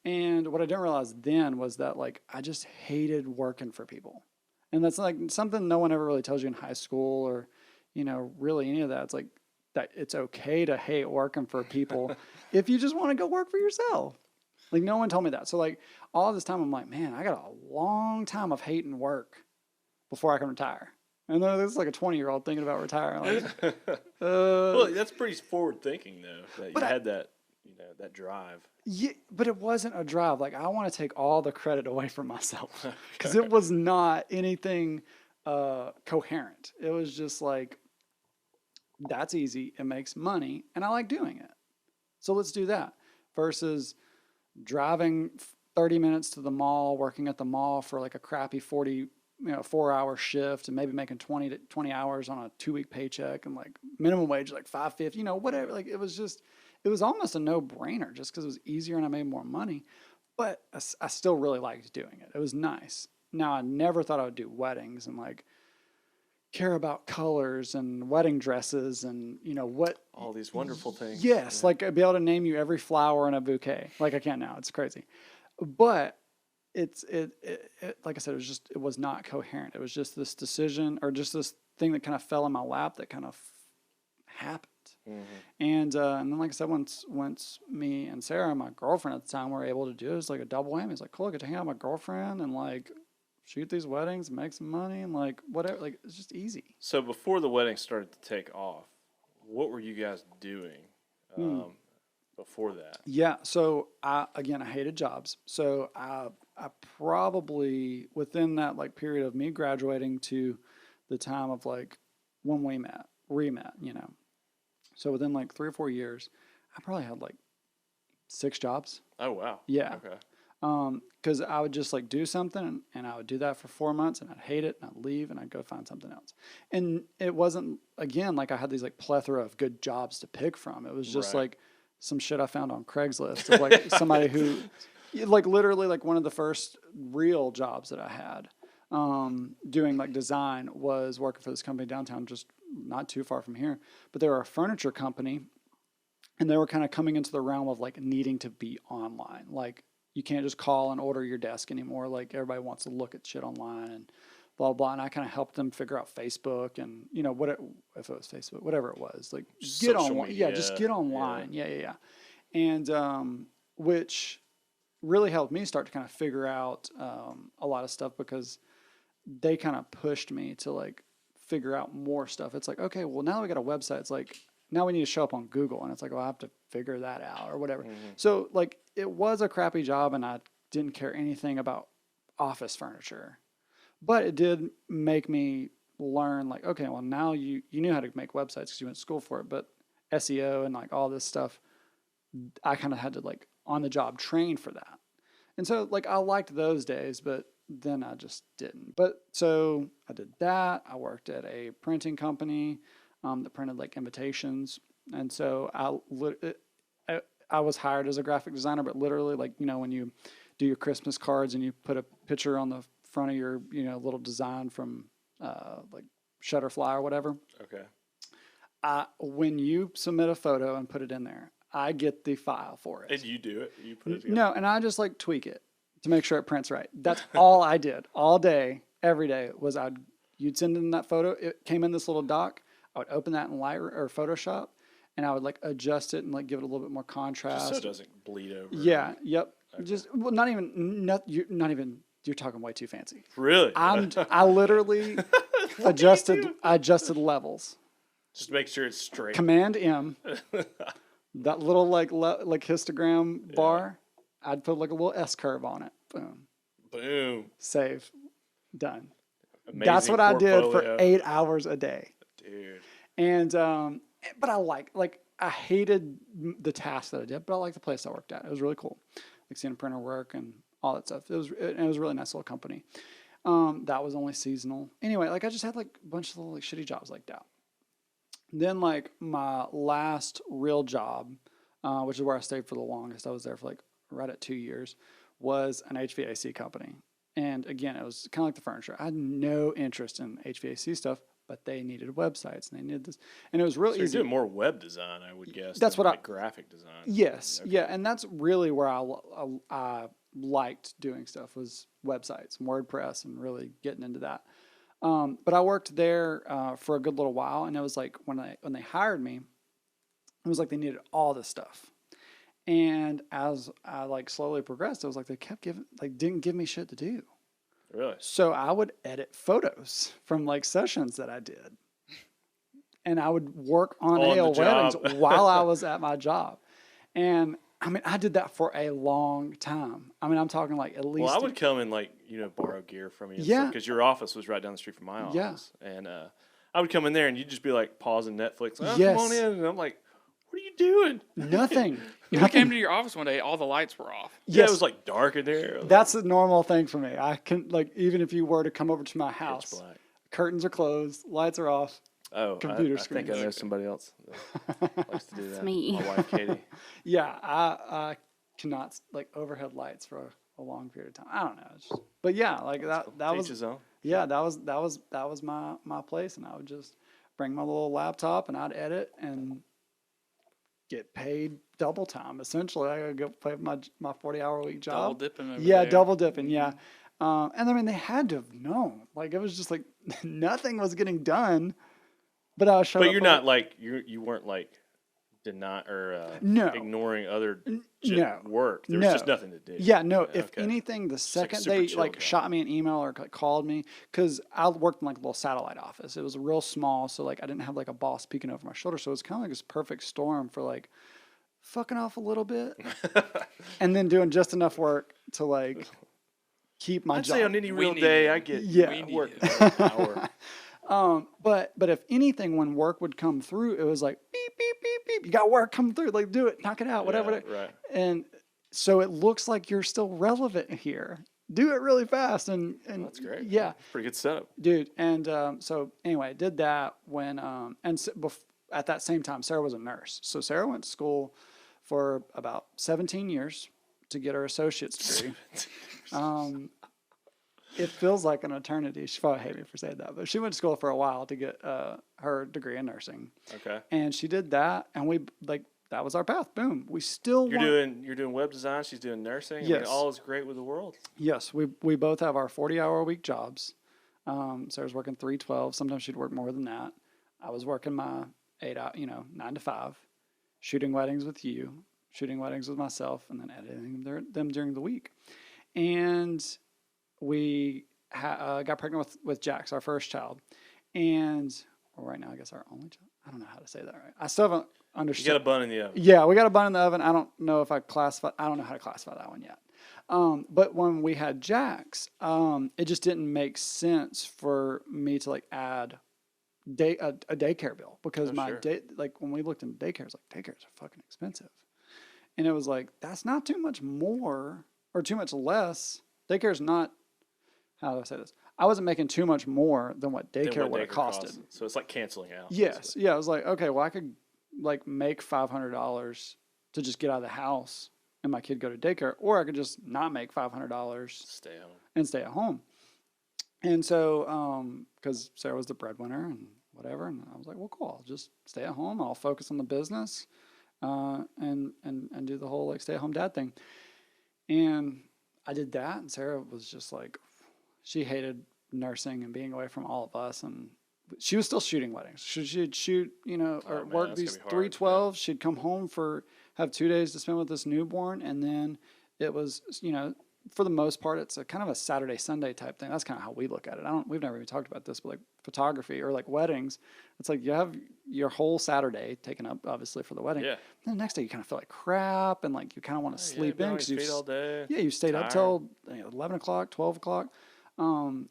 And what I didn't realize then was that like I just hated working for people. And that's like something no one ever really tells you in high school, or, really any of that. It's like that it's okay to hate working for people if you just want to go work for yourself. Like no one told me that. So like all this time I'm like, man, I got a long time of hating work before I can retire. And then this is like a 20-year-old thinking about retiring. Like, well, that's pretty forward thinking though. That you had that, that drive. Yeah, but it wasn't a drive. Like I want to take all the credit away from myself because it was not anything coherent. It was just like, that's easy. It makes money, and I like doing it. So let's do that. Versus driving 30 minutes to the mall, working at the mall for like a crappy 4-hour shift, and maybe making 20 hours on a 2-week paycheck, and like minimum wage like $5.50, whatever. Like it was almost a no-brainer just because it was easier and I made more money. But I still really liked doing it. It was nice. Now, I never thought I would do weddings and like care about colors and wedding dresses and what all these wonderful things. Yes, like I'd be able to name you every flower in a bouquet. Like I can't now. It's crazy. But it like I said, it was not coherent. It was just this decision, or just this thing that kind of fell in my lap that kind of happened. And then, like I said, once me and Sarah, my girlfriend at the time, were able to do it, it's like a double whammy. It's like, cool, I get to hang out with my girlfriend and like shoot these weddings, make some money, and like whatever. Like it's just easy. So before the wedding started to take off, what were you guys doing before that? Yeah. So I hated jobs. So I probably, within that like period of me graduating to the time of like when we re-met, So within like 3 or 4 years, I probably had like 6 jobs. Oh, wow. Yeah. Okay. Because I would just like do something, and I would do that for 4 months, and I'd hate it, and I'd leave, and I'd go find something else. And it wasn't, again, like I had these like plethora of good jobs to pick from. It was just like some shit I found on Craigslist of like somebody who, like literally like one of the first real jobs that I had doing like design was working for this company downtown, just not too far from here. But they were a furniture company, and they were kind of coming into the realm of like needing to be online. Like you can't just call and order your desk anymore. Like everybody wants to look at shit online and blah, blah. And I kind of helped them figure out Facebook and, you know, if it was Facebook, whatever it was. Like, get Social on, media. yeah, just get online. Yeah. And which really helped me start to kind of figure out a lot of stuff because they kind of pushed me to like figure out more stuff. It's like, okay, well, now we got a website. It's like, now we need to show up on Google. And it's like, well, I have to figure that out or whatever. So like it was a crappy job and I didn't care anything about office furniture, but it did make me learn like, okay, well now you knew how to make websites because you went to school for it, but SEO and like all this stuff, I kind of had to like on the job train for that. And so like I liked those days, but then I just didn't. But so I did that. I worked at a printing company that printed like invitations. And so I was hired as a graphic designer, but literally like, you know, when you do your Christmas cards and you put a picture on the front of your, you know, little design from like Shutterfly or whatever. Okay. When you submit a photo and put it in there, I get the file for it. And you do it? You put it together? No, and I just like tweak it to make sure it prints right. That's all I did all day, every day was you'd send in that photo. It came in this little doc. I would open that in Lightroom or Photoshop, and I would like adjust it and like give it a little bit more contrast. Just so it doesn't bleed over. Yeah. Yep. Okay. Just well, not even. You're talking way too fancy. Really? I literally adjusted levels. Just make sure it's straight. Command M. That little like histogram bar. I'd put like a little S curve on it. Boom. Boom. Save. Done. Amazing That's what I did for portfolio. 8 hours a day. Dude. And but I hated the task that I did, but I liked the place I worked at. It was really cool. Like seeing a printer work and all that stuff. It was a really nice little company. That was only seasonal. Anyway, like I just had like a bunch of little like shitty jobs like that. Then like my last real job, which is where I stayed for the longest, I was there for like right at 2 years, was an HVAC company. And again, it was kind of like the furniture. I had no interest in HVAC stuff, but they needed websites and they needed this. And it was really so easy. you're doing more web design, I would guess. That's than what like graphic design. Yes. Okay. Yeah. And that's really where I liked doing stuff was websites and WordPress and really getting into that. But I worked there for a good little while, and it was like when they hired me, it was like they needed all this stuff. And as I like slowly progressed, it was like they kept didn't give me shit to do. Really? So I would edit photos from like sessions that I did, and I would work on AL weddings while I was at my job. And I mean, I did that for a long time. I mean, I'm talking like at least. Well, I would come and like, you know, borrow gear from you. Yeah. Because your office was right down the street from my office. Yeah. And I would come in there and you'd just be like pausing Netflix. Like, yes. Come on in. And I'm like, what are you doing? Nothing. I came to your office one day, all the lights were off. Yes. Yeah, it was like dark in there. That's a normal thing for me. I can like, even if you were to come over to my house, curtains are closed, lights are off. Oh, computer I think I know somebody else that likes to do that. It's me. My wife, Katie. Yeah, I cannot like overhead lights for a long period of time. I don't know, but yeah, like that was his own. Yeah, that was my place, and I would just bring my little laptop and I'd edit and get paid double time. Essentially, I gotta go play my 40-hour-a-week job. Double dipping over Yeah, there. double dipping. Yeah, and I mean they had to have known. Like it was just like nothing was getting done. But I was showing. But you're not like you weren't like no. ignoring other work. There no. was just nothing to do. Yeah, no. If anything, the second they like shot me an email or like called me, because I worked in like a little satellite office. It was real small, so like I didn't have like a boss peeking over my shoulder. So it was kind of like this perfect storm for like fucking off a little bit, and then doing just enough work to like keep my job. I'd say on any real day, I get work an hour. But if anything, when work would come through, it was like beep beep beep beep. You got work coming through, like do it, knock it out, whatever. Right. And so it looks like you're still relevant here. Do it really fast, and that's great. Yeah, pretty good setup, dude. And so anyway, I did that when at that same time, Sarah was a nurse. So Sarah went to school for about 17 years to get her associate's degree. It feels like an eternity. She probably hate me for saying that, but she went to school for a while to get her degree in nursing. Okay. And she did that, and we like that was our path. Boom. We still you're doing web design. She's doing nursing. Yes. I mean, all is great with the world. Yes, we both have our 40-hour-a-week jobs. Sarah was working 3/12. Sometimes she'd work more than that. I was working my 9 to 5, shooting weddings with you, shooting weddings with myself, and then editing them during the week. And we got pregnant with Jax, our first child. And right now, I guess our only child. I don't know how to say that right. I still haven't understood. You got a bun in the oven. Yeah, we got a bun in the oven. I don't know if I don't know how to classify that one yet. But when we had Jax, it just didn't make sense for me to like add a daycare bill because when we looked into daycare, it's like daycares are fucking expensive. And it was like, that's not too much more or too much less. Daycare's not, how do I say this? I wasn't making too much more than what daycare would have costed. So it's like canceling out. Yes. Basically. Yeah. I was like, okay, well, I could like make $500 to just get out of the house and my kid go to daycare, or I could just not make $500 Stay home. and stay at home. And so, because Sarah was the breadwinner and whatever, and I was like, well, cool. I'll just stay at home. I'll focus on the business, and do the whole like stay at home dad thing. And I did that, and Sarah was just like, she hated nursing and being away from all of us, and she was still shooting weddings. She'd shoot, or work these 3/12. She'd come home have 2 days to spend with this newborn, and then it was, for the most part, it's a kind of a Saturday, Sunday type thing. That's kind of how we look at it. We've never even talked about this, but like photography or like weddings, it's like you have your whole Saturday taken up, obviously, for the wedding. Yeah. Then the next day you kind of feel like crap, and like you kind of want to sleep in because you all day. Yeah, you stayed up till 11 o'clock, 12 o'clock.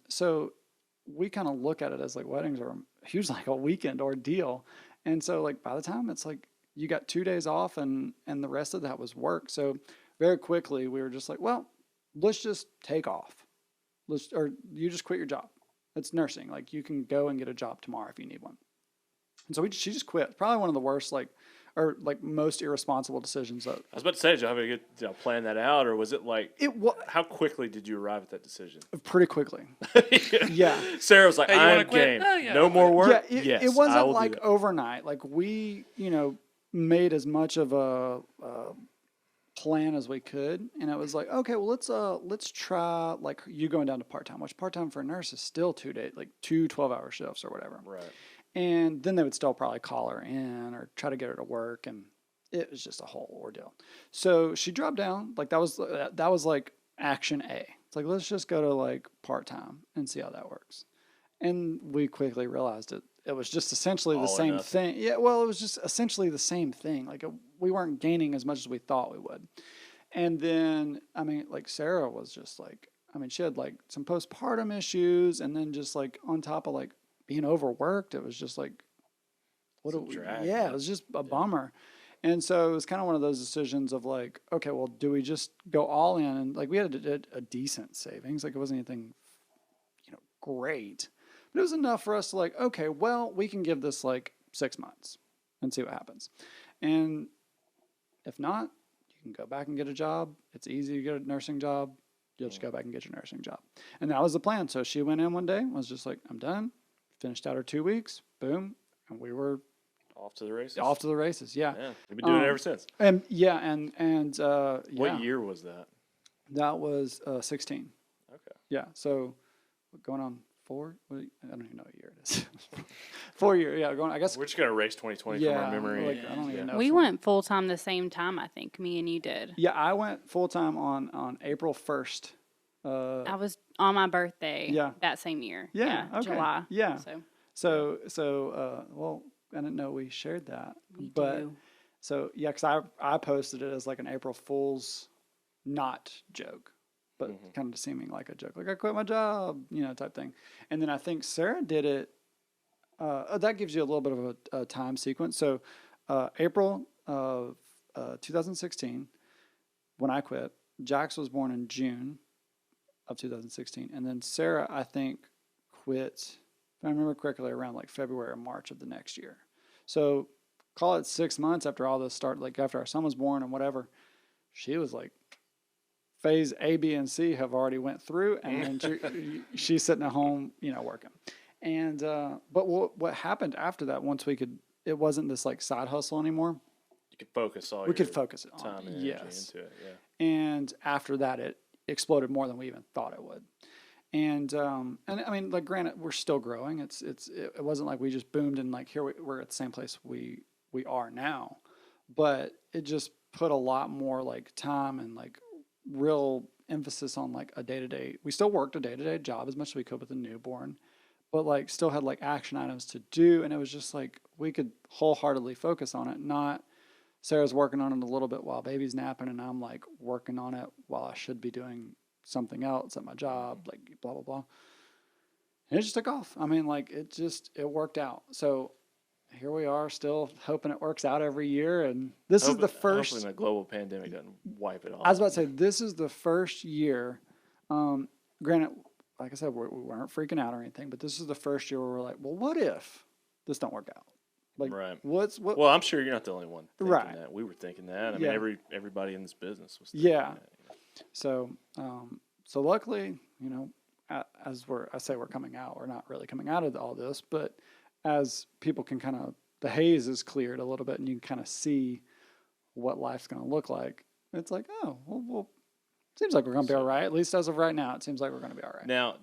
So we kind of look at it as like weddings are usually like a weekend ordeal. And so like by the time it's like you got 2 days off and the rest of that was work. So very quickly we were just like, well, let's just take off. Or you just quit your job. It's nursing. Like you can go and get a job tomorrow if you need one. And so she just quit. Probably one of the worst, most irresponsible decisions. I was about to say, did you have a good plan that out, or was it like how quickly did you arrive at that decision? Pretty quickly. Yeah. Sarah was like, hey, I'm game. Oh, yeah, no more work? Yeah, yes, it wasn't like overnight. Like we, made as much of a plan as we could, and it was like, okay, well let's try like you going down to part-time, which part-time for a nurse is still 2 days, like 2 12-hour shifts or whatever. Right. And then they would still probably call her in or try to get her to work, and it was just a whole ordeal. So she dropped down. Like that was like action A. It's like, let's just go to like part-time and see how that works. And we quickly realized it was just essentially the same thing. Yeah, well, it was just essentially the same thing. Like we weren't gaining as much as we thought we would. And then, like Sarah was just like, she had like some postpartum issues, and then just like on top of like being overworked, it was just like, it was just a bummer. And so it was kind of one of those decisions of like, okay, well, do we just go all in? And like we had a decent savings. Like it wasn't anything, great. But it was enough for us to like, okay, well, we can give this like 6 months and see what happens. And if not, you can go back and get a job. It's easy to get a nursing job. You'll just go back and get your nursing job. And that was the plan. So she went in one day, was just like, I'm done. Finished out her 2 weeks. Boom. And we were off to the races. Yeah. We've been doing it ever since. And what year was that? That was 16. Okay. Yeah. So going on 4? I don't even know what year it is. 4 years. Yeah. I guess we're just gonna erase 2020 from our memory. Like, I don't even know. We went full time the same time. I think me and you did. Yeah, I went full time on April 1st. I was on my birthday. Yeah. That same year. Yeah. Okay. July. Yeah. So well, I didn't know we shared that. So yeah, because I posted it as like an April Fool's not joke, but kind of seeming like a joke, like I quit my job, type thing. And then I think Sarah did it. That gives you a little bit of a time sequence. So April of 2016, when I quit, Jax was born in June of 2016, and then Sarah, I think, quit, if I remember correctly, around like February or March of the next year. So call it 6 months after all this started, like after our son was born and whatever. She was like, phase A, B, and C have already went through, and then she's sitting at home, working. And but what happened after that? Once it wasn't this like side hustle anymore. You could focus all. We could focus it time on and energy yes. into it. Yeah. And after that, it exploded more than we even thought it would. And I mean, like, granted, we're still growing. It wasn't like we just boomed and like we're at the same place we are now, but it just put a lot more like time and like real emphasis on like a day to day. We still worked a day to day job as much as we could with a newborn, but like still had like action items to do, and it was just like we could wholeheartedly focus on it. Not Sarah's working on it a little bit while baby's napping, and I'm like working on it while I should be doing something else at my job, like blah blah blah. And it just took off. I mean, like it worked out. So here we are, still hoping it works out every year. And this is the first. Hopefully, the global pandemic doesn't wipe it all. I was about to say, this is the first year. Granted, like I said, we weren't freaking out or anything, but this is the first year where we're like, well, what if this don't work out? Like, right. What? Well, I'm sure you're not the only one thinking Right. that. We were thinking that. I Yeah. mean, everybody in this business was thinking Yeah. that. So, so luckily, as we're coming out, we're not really coming out of all this, but as people can kind of, the haze is cleared a little bit and you can kind of see what life's going to look like. It's like, oh, well, seems like we're going to be all right. At least as of right now, it seems like we're going to be all right. Now,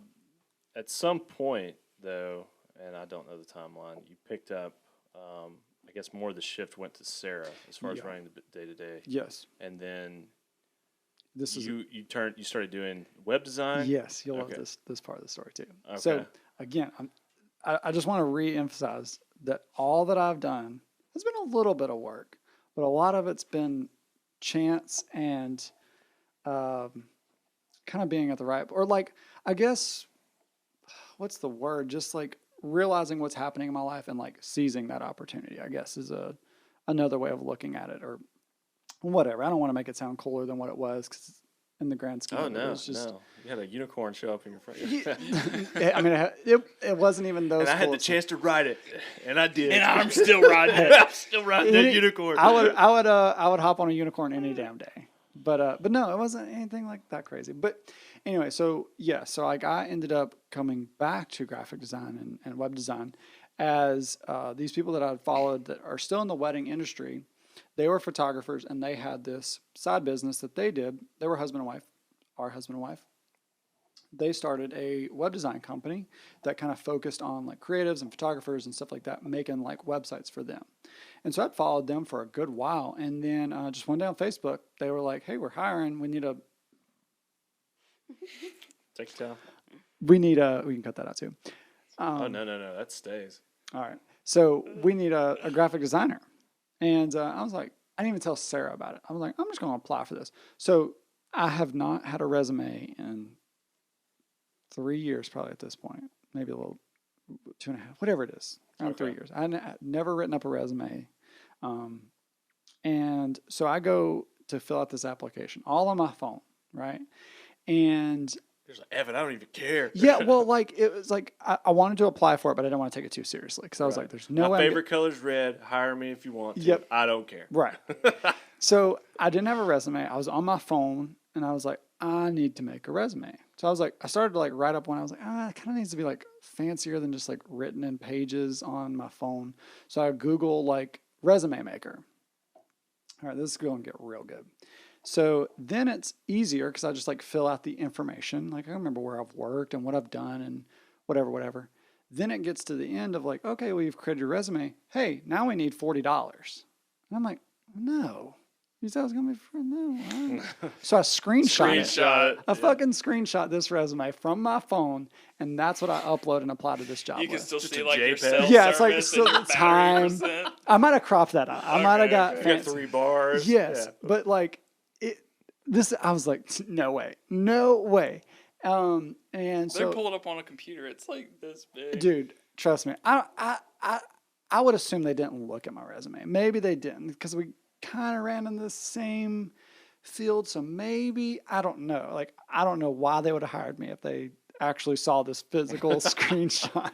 at some point, though, and I don't know the timeline, you picked up, I guess more of the shift went to Sarah as far as running the day-to-day. Yes. And then This is you started doing web design? Yes, you'll love Okay. this part of the story too. Okay. So again, I just want to re-emphasize that all that I've done has been a little bit of work, but a lot of it's been chance and kind of being at the right, or like, I guess, what's the word? Just like realizing what's happening in my life and like seizing that opportunity, I guess, is another way of looking at it, or whatever. I don't want to make it sound cooler than what it was, because in the grand scheme of it, it was just... no. You had a unicorn show up in your front. I mean, it wasn't even those. And I had cool. the chance to ride it, and I did. And I'm still riding it. I'm still riding that Any- unicorn. I would hop on a unicorn any damn day. But no, it wasn't anything like that crazy. But anyway, so like I ended up coming back to graphic design and web design as these people that I'd followed that are still in the wedding industry. They were photographers, and they had this side business that they did. They were husband and wife, our husband and wife. They started a web design company that kind of focused on like creatives and photographers and stuff like that, making like websites for them. And so I'd followed them for a good while. And then just one day on Facebook, they were like, hey, we're hiring. We need a... Take your time. We can cut that out too. No, that stays. All right. So we need a graphic designer. And I was like, I didn't even tell Sarah about it. I was like, I'm just going to apply for this. So I have not had a resume in 3 years, probably at this point, maybe a little 2.5, whatever it is, around 3 years. I'd never written up a resume. And so I go to fill out this application all on my phone, right? And There's like, Evan, I don't even care. yeah, well, like it was like I wanted to apply for it, but I didn't want to take it too seriously because I was like, "There's no My way." favorite color's red. Hire me if you want to. Yep. I don't care. Right. So I didn't have a resume. I was on my phone, and I was like, I need to make a resume. So I was like, I started to like write up one. I was like, it kind of needs to be like fancier than just like written in pages on my phone. So I Google like resume maker. All right, this is going to get real good. So then it's easier because I just like fill out the information. Like I remember where I've worked and what I've done and whatever. Then it gets to the end of like, okay, well, you've created your resume. Hey, now we need $40. And I'm like, no. You said I was going to be free? No. So I screenshot it. I fucking screenshot this resume from my phone, and that's what I upload and apply to this job You can with. still Just see a like your JPEG. cell Yeah, it's like service still and your the time. battery percent. I might have cropped that out. I might have got You got fancy. 3 bars. Yes, Yeah. but like this, I was like, no way. And They're so, pulled up on a computer. It's like this big. dude, trust me, I would assume they didn't look at my resume. Maybe they didn't because we kind of ran in the same field. So maybe, I don't know. Like, I don't know why they would have hired me if they actually saw this physical screenshot.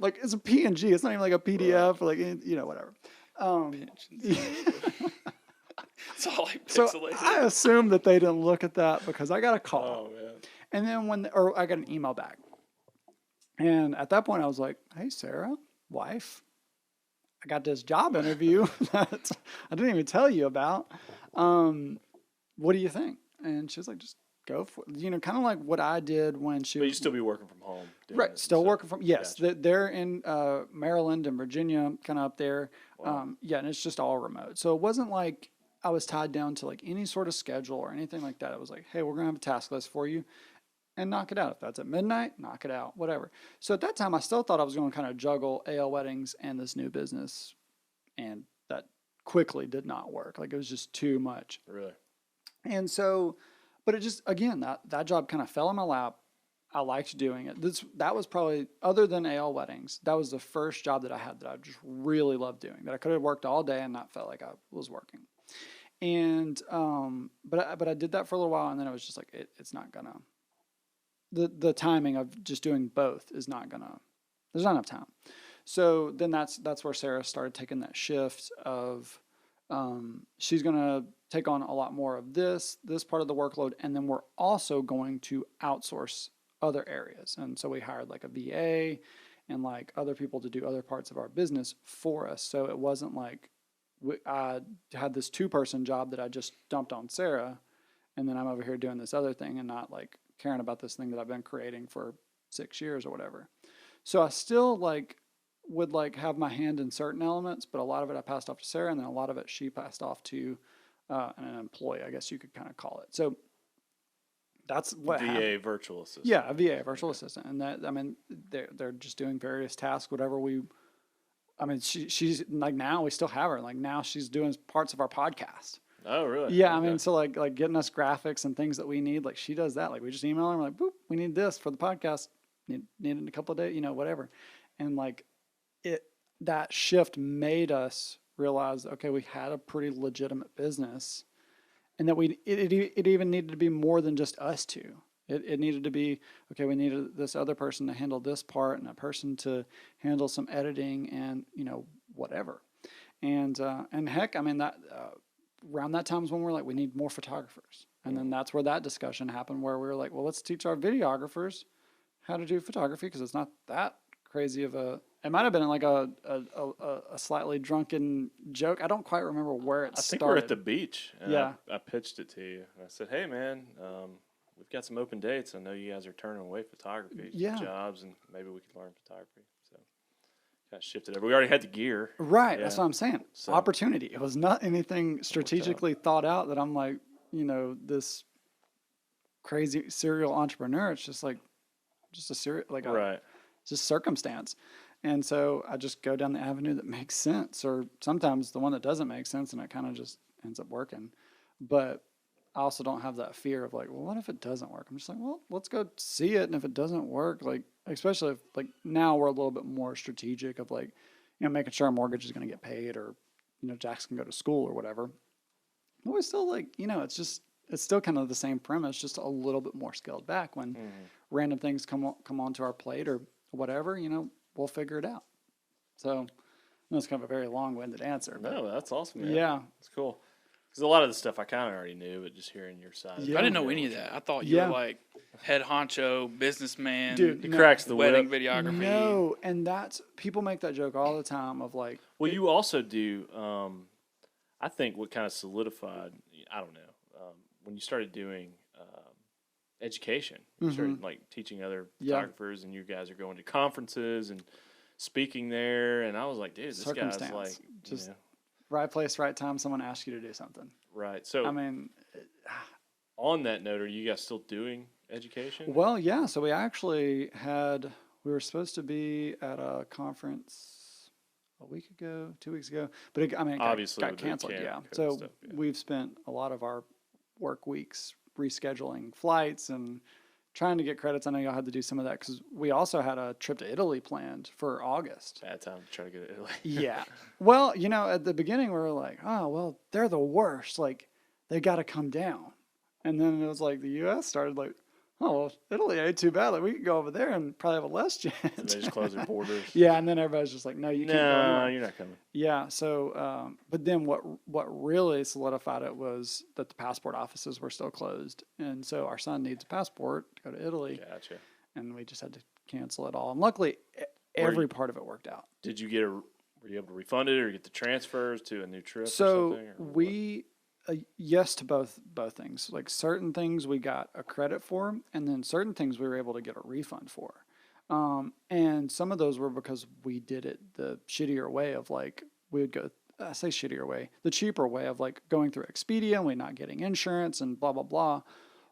Like, it's a PNG. It's not even like a PDF or like, whatever. It's all like So pixelated. I assume that they didn't look at that because I got a call. Oh, man. And then or I got an email back. And at that point I was like, hey, Sarah, wife, I got this job interview that I didn't even tell you about. What do you think? And she was like, just go for it. Kind of like what I did when she But was. you still be working from home. doing Right, it, still so- working from, yes, Gotcha. they're in Maryland and Virginia, kind of up there. Wow. Yeah, and it's just all remote. So it wasn't like I was tied down to like any sort of schedule or anything like that. It was like, hey, we're going to have a task list for you and knock it out. If that's at midnight, knock it out, whatever. So at that time, I still thought I was going to kind of juggle AL weddings and this new business. And that quickly did not work. Like it was just too much. Really? And so, but it just, again, that job kind of fell in my lap. I liked doing it. That was probably, other than AL weddings, that was the first job that I had that I just really loved doing, that I could have worked all day and not felt like I was working. And, but I did that for a little while, and then it was just like, it's not gonna, the timing of just doing both is not gonna, there's not enough time. So then that's where Sarah started taking that shift of, she's gonna take on a lot more of this part of the workload, and then we're also going to outsource other areas. And so we hired like a VA and like other people to do other parts of our business for us. So it wasn't like I had this 2-person job that I just dumped on Sarah, and then I'm over here doing this other thing and not like caring about this thing that I've been creating for 6 years or whatever. So I still like would like have my hand in certain elements, but a lot of it I passed off to Sarah, and then a lot of it she passed off to an employee, I guess you could kind of call it. So that's what VA happened. virtual assistant. Yeah, a VA, virtual assistant, and that, I mean, they're just doing various tasks, whatever we. I mean, she's like, now we still have her. Like now she's doing parts of our podcast. Oh, really? Yeah, Okay. I mean, so like getting us graphics and things that we need. Like she does that. Like we just email her, and we're like, boop, we need this for the podcast. Need it in a couple of days, whatever. And like that shift made us realize, okay, we had a pretty legitimate business. And that it even needed to be more than just us two. It needed to be, okay, we needed this other person to handle this part and a person to handle some editing and, whatever. And heck, I mean, that around that time is when we're like, we need more photographers. And then that's where that discussion happened, where we were like, well, let's teach our videographers how to do photography, because it's not that crazy of a. It might have been like a slightly drunken joke. I don't quite remember where it I think started. we're at the beach, and Yeah. I pitched it to you. I said, hey, man, we've got some open dates. I know you guys are turning away photography jobs, and maybe we could learn photography. So kind of shifted over. We already had the gear. Right, Yeah. that's what I'm saying. So- Opportunity. It was not anything strategically thought out that I'm like, this crazy serial entrepreneur. It's just like, just a serial, like Right. just circumstance. And so I just go down the avenue that makes sense, or sometimes the one that doesn't make sense, and it kind of just ends up working. But I also don't have that fear of like, well, what if it doesn't work? I'm just like, well, let's go see it. And if it doesn't work, like, especially if like now we're a little bit more strategic of like, making sure our mortgage is going to get paid, or, Jax can go to school or whatever. But we still like, it's still kind of the same premise, just a little bit more scaled back. When random things come onto our plate or whatever, we'll figure it out. So that's kind of a very long-winded answer. But No, that's awesome, man. yeah. It's cool. Because a lot of the stuff I kind of already knew, but just hearing your side. Yeah. I didn't know any of that. I thought you Yeah. were like head honcho, businessman, Dude, He no. cracks the wedding whip. videography. No, and that's, people make that joke all the time of like, Well, you also do, I think what kind of solidified, I don't know, when you started doing education, you started like teaching other Yeah. photographers, and you guys are going to conferences and speaking there, and I was like, dude, this guy's Circumstance. like, Just- right place, right time, someone asks you to do something. right. So I mean, on that note, are you guys still doing education? well, yeah, so we actually we were supposed to be at a conference a week ago, 2 weeks ago, but it Obviously got with the canceled. camp Yeah. COVID So stuff, yeah. we've spent a lot of our work weeks rescheduling flights and trying to get credits. I know y'all had to do some of that because we also had a trip to Italy planned for August. Bad time to try to get it. Yeah. Well, at the beginning we were like, oh, well, they're the worst. Like, they got to come down. And then it was like the U.S. started like, oh, well, Italy ain't too bad. Like, we could go over there and probably have a less chance. And they just close their borders. Yeah, and then everybody's just like, no, you can't go No, anywhere. you're not coming. Yeah, so, but then what really solidified it was that the passport offices were still closed. And so our son needs a passport to go to Italy, Gotcha. and we just had to cancel it all. And luckily, every part of it worked out. Did you were you able to refund it or get the transfers to a new trip or So something? Or what? we yes to both things. Like certain things we got a credit for, and then certain things we were able to get a refund for. And some of those were because we did it the shittier way of like we would go. I say shittier way, the cheaper way of like going through Expedia and we not getting insurance and blah blah blah.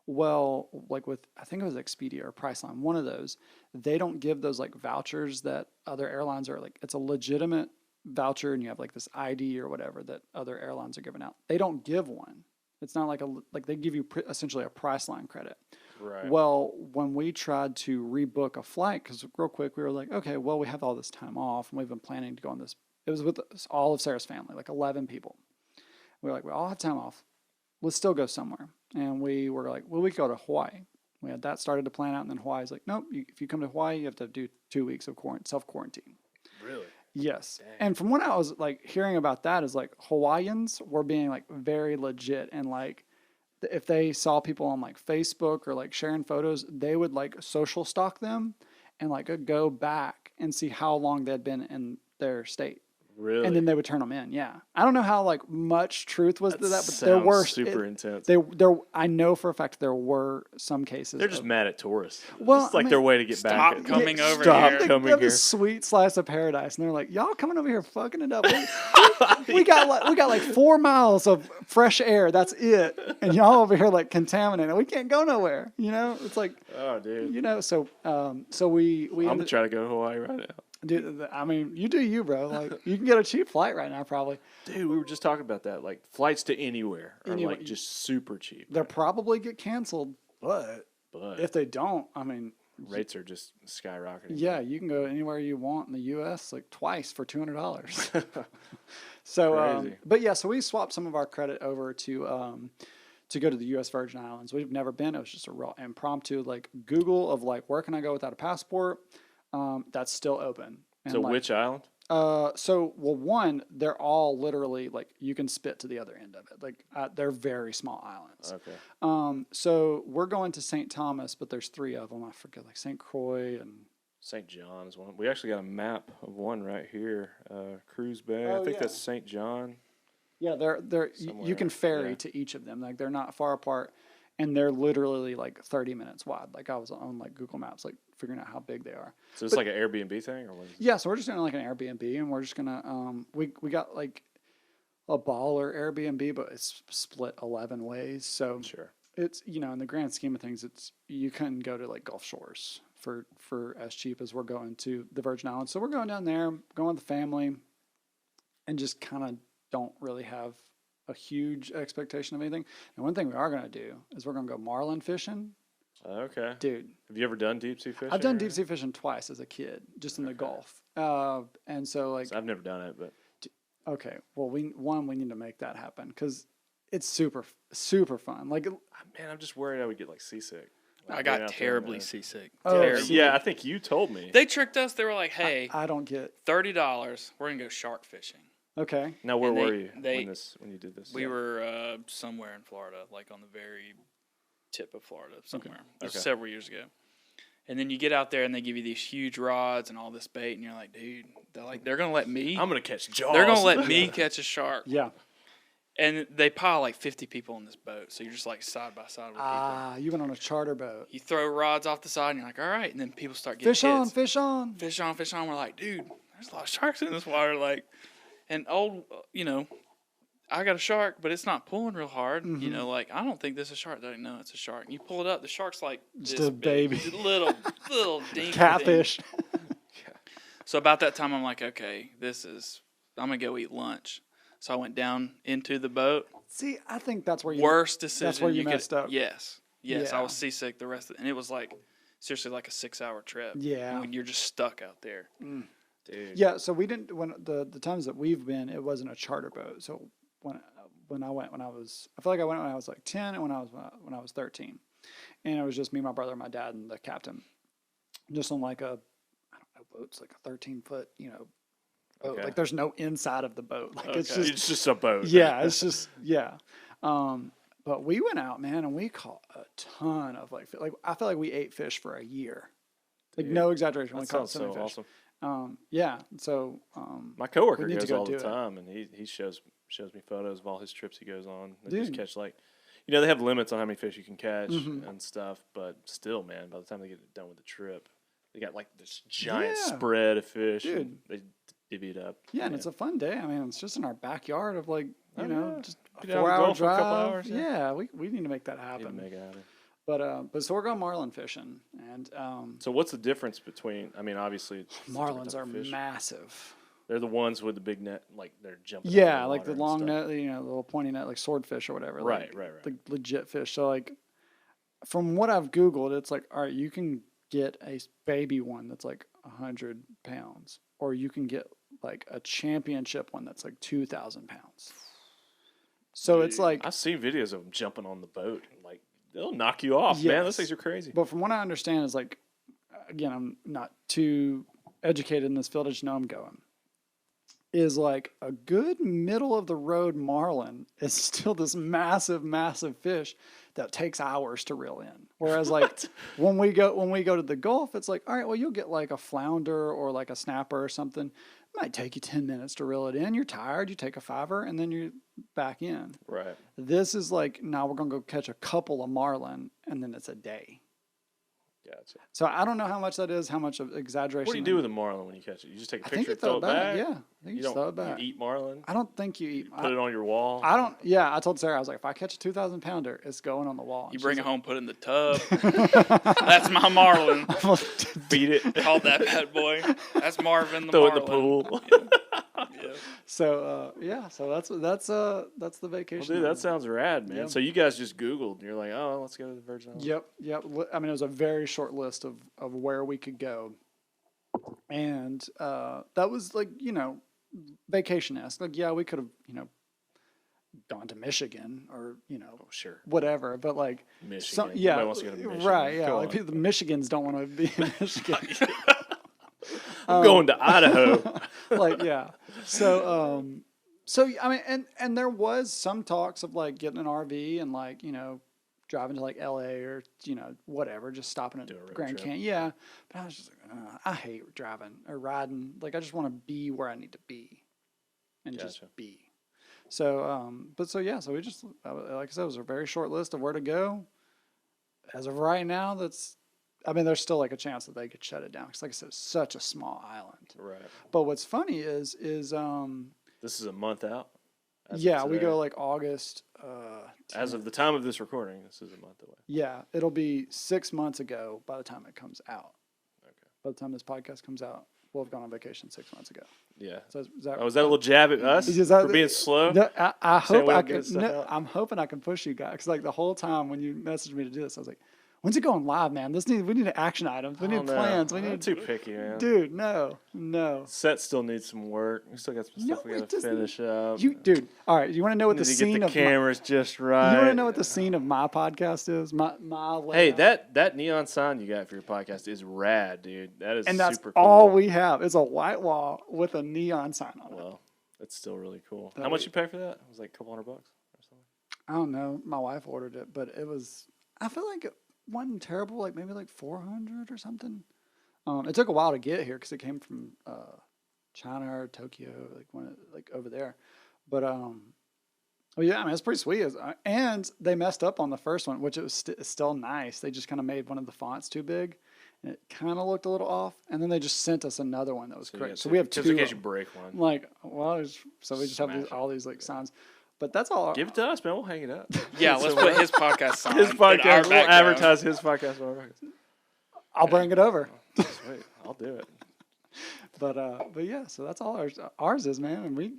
Well, like with I think it was Expedia or Priceline, one of those, they don't give those like vouchers that other airlines are like. It's a legitimate voucher and you have like this ID or whatever that other airlines are giving out. They don't give one. It's not like they give you essentially a Priceline credit. Right. Well, when we tried to rebook a flight, because real quick we were like, okay, well we have all this time off and we've been planning to go on this. It was with all of Sarah's family, like 11 people. We were like, we all have time off. Let's still go somewhere. And we were like, well, we could go to Hawaii. We had that started to plan out, and then Hawaii's like, nope, if you come to Hawaii, you have to do 2 weeks of self-quarantine. Really? Yes. Dang. And from what I was like hearing about that is like Hawaiians were being like very legit, and like if they saw people on like Facebook or like sharing photos, they would like social stalk them and like go back and see how long they'd been in their state. Really? And then they would turn them in. Yeah. I don't know how like much truth was to that, but there sounds were super intense. I know for a fact there were some cases. They're just mad at tourists. Well, It's like their way to get back. Stop coming over Stop here. They coming have here. this sweet slice of paradise, and they're like, "Y'all coming over here fucking it up? We got like 4 miles of fresh air. That's it, and y'all over here like contaminated. We can't go nowhere. You know, it's like, Oh, dude. you know. So we I'm going to try to go to Hawaii right now. Dude, I mean, you do you, bro. Like, you can get a cheap flight right now, probably. Dude, we were just talking about that. Like, flights to anywhere are Anywhere. like just super cheap. They'll probably get canceled, but But if they don't, I mean, rates are just skyrocketing. yeah, you can go anywhere you want in the U.S. like twice for $200. So, Crazy. but yeah, so we swapped some of our credit over to go to the U.S. Virgin Islands. We've never been. It was just a real impromptu like Google of like where can I go without a passport? That's still open. And So like, which island? one, they're all literally like you can spit to the other end of it. Like they're very small islands. Okay. So we're going to St. Thomas, but there's 3 of them. I forget, like St. Croix and St. John is one. We actually got a map of one right here. Cruise Bay. Oh, I think yeah. that's St. John. yeah, you Somewhere, can ferry yeah. to each of them. Like they're not far apart, and they're literally like 30 minutes wide. Like I was on like Google Maps, like figuring out how big they are. So it's like an Airbnb thing, or what is it? Yeah, so we're just doing like an Airbnb, and we're just gonna we got like a baller Airbnb, but it's split 11 ways. So Sure. it's in the grand scheme of things, it's you couldn't go to like Gulf Shores for as cheap as we're going to the Virgin Islands. So we're going down there, going with the family, and just kind of don't really have a huge expectation of anything. And one thing we are going to do is we're going to go marlin fishing. Okay. Dude, Have you ever done deep sea fishing? I've done deep sea fishing twice as a kid, just in the Gulf. And so like, So I've never done it, but okay, well we need to make that happen because it's super, super fun. Like, man, I'm just worried I would get like seasick. Like, I being out got there, terribly man. seasick. Oh, Terribly. Yeah, I think you told me. They tricked us. They were like, "Hey, I don't get, $30. We're gonna go shark fishing." okay. Now, where and they- were you they- when you did this? We were somewhere in Florida, like on the very tip of Florida, somewhere. It was Okay. several years ago. And then you get out there and they give you these huge rods and all this bait, and you're like, dude, they're gonna let me. I'm gonna catch jaws. They're gonna let me catch a shark. Yeah. And they pile like 50 people in this boat, so you're just like side by side with people. You went on a charter boat. You throw rods off the side, and you're like, all right. And then people start getting Fish on, hits. fish on. Fish on, fish on. We're like, dude, there's a lot of sharks in this water. Like, and I got a shark, but it's not pulling real hard. Mm-hmm. Like, I don't think this is a shark. They're like, no, it's a shark. And you pull it up, the shark's like Just this a big, baby. little dinky Catfish. thing. So about that time, I'm like, okay, I'm going to go eat lunch. So I went down into the boat. See, I think that's where you Worst decision. That's where you could- messed up. Yes. I Yeah. was seasick the rest of it. And it was like, seriously, like a 6-hour trip. Yeah. When you're just stuck out there. Dude. Yeah, so we didn't when the times that we've been, it wasn't a charter boat. So when I went when I was like 10 and when I was 13. And it was just me, my brother, my dad, and the captain. Just on like I don't know, boat's like a 13-foot, boat. Okay. Like there's no inside of the boat. Like it's Okay. just It's just a boat. yeah, it's just yeah. But we went out, man, and we caught a ton of like I feel like we ate fish for a year. Like Dude, no exaggeration. We That caught sounds so so many fish. awesome. Yeah. So My coworker we need to goes go all do the it. time, and he shows shows me photos of all his trips he goes on. They Dude. just catch like, they have limits on how many fish you can catch and stuff, but still, man, by the time they get done with the trip, they got like this giant spread of fish. Dude. And they divvy it up. Yeah, and it's a fun day. I mean, it's just in our backyard of like, just a Be down to 4-hour golf for a drive. couple hours, yeah, we need to make that Need happen. to make it happen. But so we're going marlin fishing, and So what's the difference between? I mean, obviously, it's a different marlins type are of fish. massive. They're the ones with the big net, like they're jumping. Yeah, out like of the water long and stuff. net, the little pointy net, like swordfish or whatever. Right, like, right. The legit fish. So like, from what I've Googled, it's like, all right, you can get a baby one that's like 100 pounds, or you can get like a championship one that's like 2,000 pounds. So it's like, I've seen videos of them jumping on the boat. Like they'll knock you off, man. Those Yes. things are crazy. but from what I understand is like, again, I'm not too educated in this field. I just know I'm going. Is like a good middle of the road marlin is still this massive, massive fish that takes hours to reel in. Whereas like when we go to the Gulf, it's like, all right, well, you'll get like a flounder or like a snapper or something. It might take you 10 minutes to reel it in. You're tired, you take a fiver, and then you're back in. Right. This is like, now we're gonna go catch a couple of marlin, and then it's a day. Gotcha. So I don't know how much that is, how much of exaggeration. What do you do with a marlin when you catch it? You just take a I think picture you and throw it back? Yeah, I think you just throw it back. You eat marlin? I don't think you eat. Put it on your wall? I don't. Yeah, I told Sarah, I was like, if I catch a 2,000 pounder, it's going on the wall. You And bring she's it home, put it in the tub. That's my marlin. like, Feed it. Called that bad boy. That's Marvin the Throw it in marlin. the pool. Yeah. So so that's the Well, vacation. dude, that sounds rad, man. Yeah. So you guys just Googled and you're like, oh, let's go to the Virgin Islands. Yep. I mean, it was a very short list of where we could go, and that was like vacation-esque. Like, yeah, we could have gone to Michigan or Oh, sure. whatever, but like Michigan. yeah, Nobody wants to go to Michigan. right, yeah. Go Like on. people, the Michigans don't want to be in Michigan. I'm going to Idaho. Like, yeah. So I mean, and there was some talks of like getting an RV and like, driving to like LA or, whatever, just stopping at Do a road Grand trip. Canyon. Yeah. But I was just like, I hate driving or riding. Like, I just want to be where I need to be and just Gotcha. be. So, so we just, like I said, it was a very short list of where to go. As of right now, there's still like a chance that they could shut it down. Because like I said, it's such a small island. Right. But what's funny is This is a month out. as of yeah, we today. go like August. As of the time of this recording, this is a month away. Yeah, it'll be 6 months ago by the time it comes out. Okay. By the time this podcast comes out, we'll have gone on vacation 6 months ago. Yeah. So is that, Oh, was that a little jab at us Is that- for being slow? No, I Saying hope we I don't get can. stuff No, out? I'm hoping I can push you guys because like the whole time when you messaged me to do this, I was like, "When's it going live, man? We need action items. We I need don't know. plans. We I'm need too picky, man. Dude, no. Set still needs some work. We still got some No, stuff we it got to doesn't. finish up. Dude. All right, you want to know what Need the to scene get the of cameras just right. you want to know what the scene of my podcast is? My Hey, layout. that neon sign you got for your podcast is rad, dude. That is And that's super cool. all we have. It's a white wall with a neon sign on it. Well, it's still really cool. That How much we- you pay for that? It was like a couple $100 or something. I don't know. My wife ordered it, but it was. I feel like it wasn't terrible. Like maybe like 400 or something. It took a while to get here because it came from China or Tokyo, like over there. But yeah, I mean it's pretty sweet. And they messed up on the first one, which it was still nice. They just kind of made one of the fonts too big, and it kind of looked a little off. And then they just sent us another one that was correct. So we have two. Just in case of you them. break one. Like, well, so we just have Smash it. all these like signs. But that's all. Give it to us, man. We'll hang it up. Yeah, let's put his podcast sign. His in our podcast. We'll background. advertise his podcast on our podcast. I'll bring it over. Sweet. I'll do it. But yeah, so that's all ours is, man, and we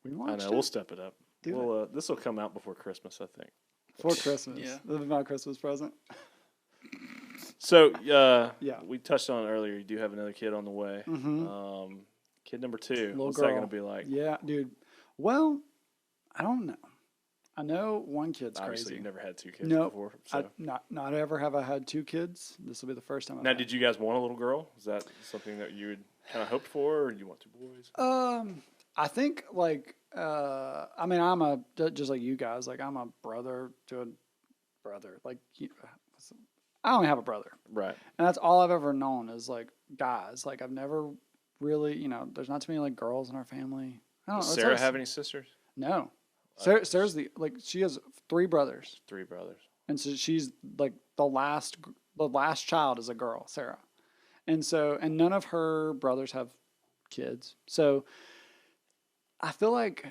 I launched know. it We'll step it up. Do This will come out before Christmas, I think. for Christmas. Yeah. This is my Christmas present. So, Yeah. we touched on it earlier. You do have another kid on the way. Mm-hmm. Kid number 2. Little What's girl. that going to be like? Yeah, dude. Well, I don't know. I know one kid's Obviously, crazy. you've never had 2 kids Nope. before. So. Not ever have I had 2 kids. This will be the first time. Now, did you guys want a little girl? Is that something that you would kind of hoped for, or do you want 2 boys? I think like I mean I'm just like you guys. Like I'm a brother to a brother. Like I only have a brother. Right. And that's all I've ever known is like guys. Like I've never really, there's not too many like girls in our family. I don't know. Does it's Sarah always- have any sisters? No. Sarah's she has 3 brothers. 3 brothers. And so she's like the last child is a girl, Sarah. And none of her brothers have kids. So I feel like,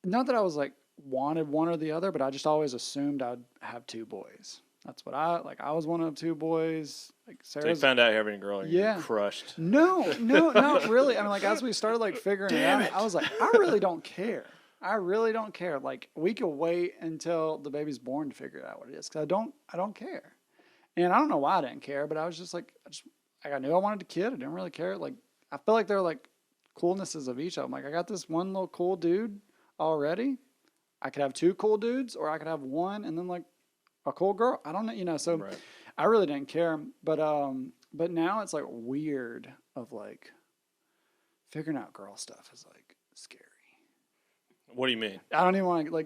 not that I was like wanted one or the other, but I just always assumed I'd have 2 boys. That's what I was one of 2 boys. Like Sarah's. So you found out having a girl and you're crushed. No, not really. I mean, like as we started like figuring it out, I was like, I really don't care. Like we could wait until the baby's born to figure out what it is, because I don't care. And I don't know why I didn't care, but I was just like, I knew I wanted a kid. I didn't really care. Like I feel like they're like coolnesses of each of them. Like I got this one little cool dude already. I could have 2 cool dudes, or I could have one and then like a cool girl. I don't know, So right. I really didn't care. But now it's like weird of like figuring out girl stuff is like scary. What do you mean? I don't even want to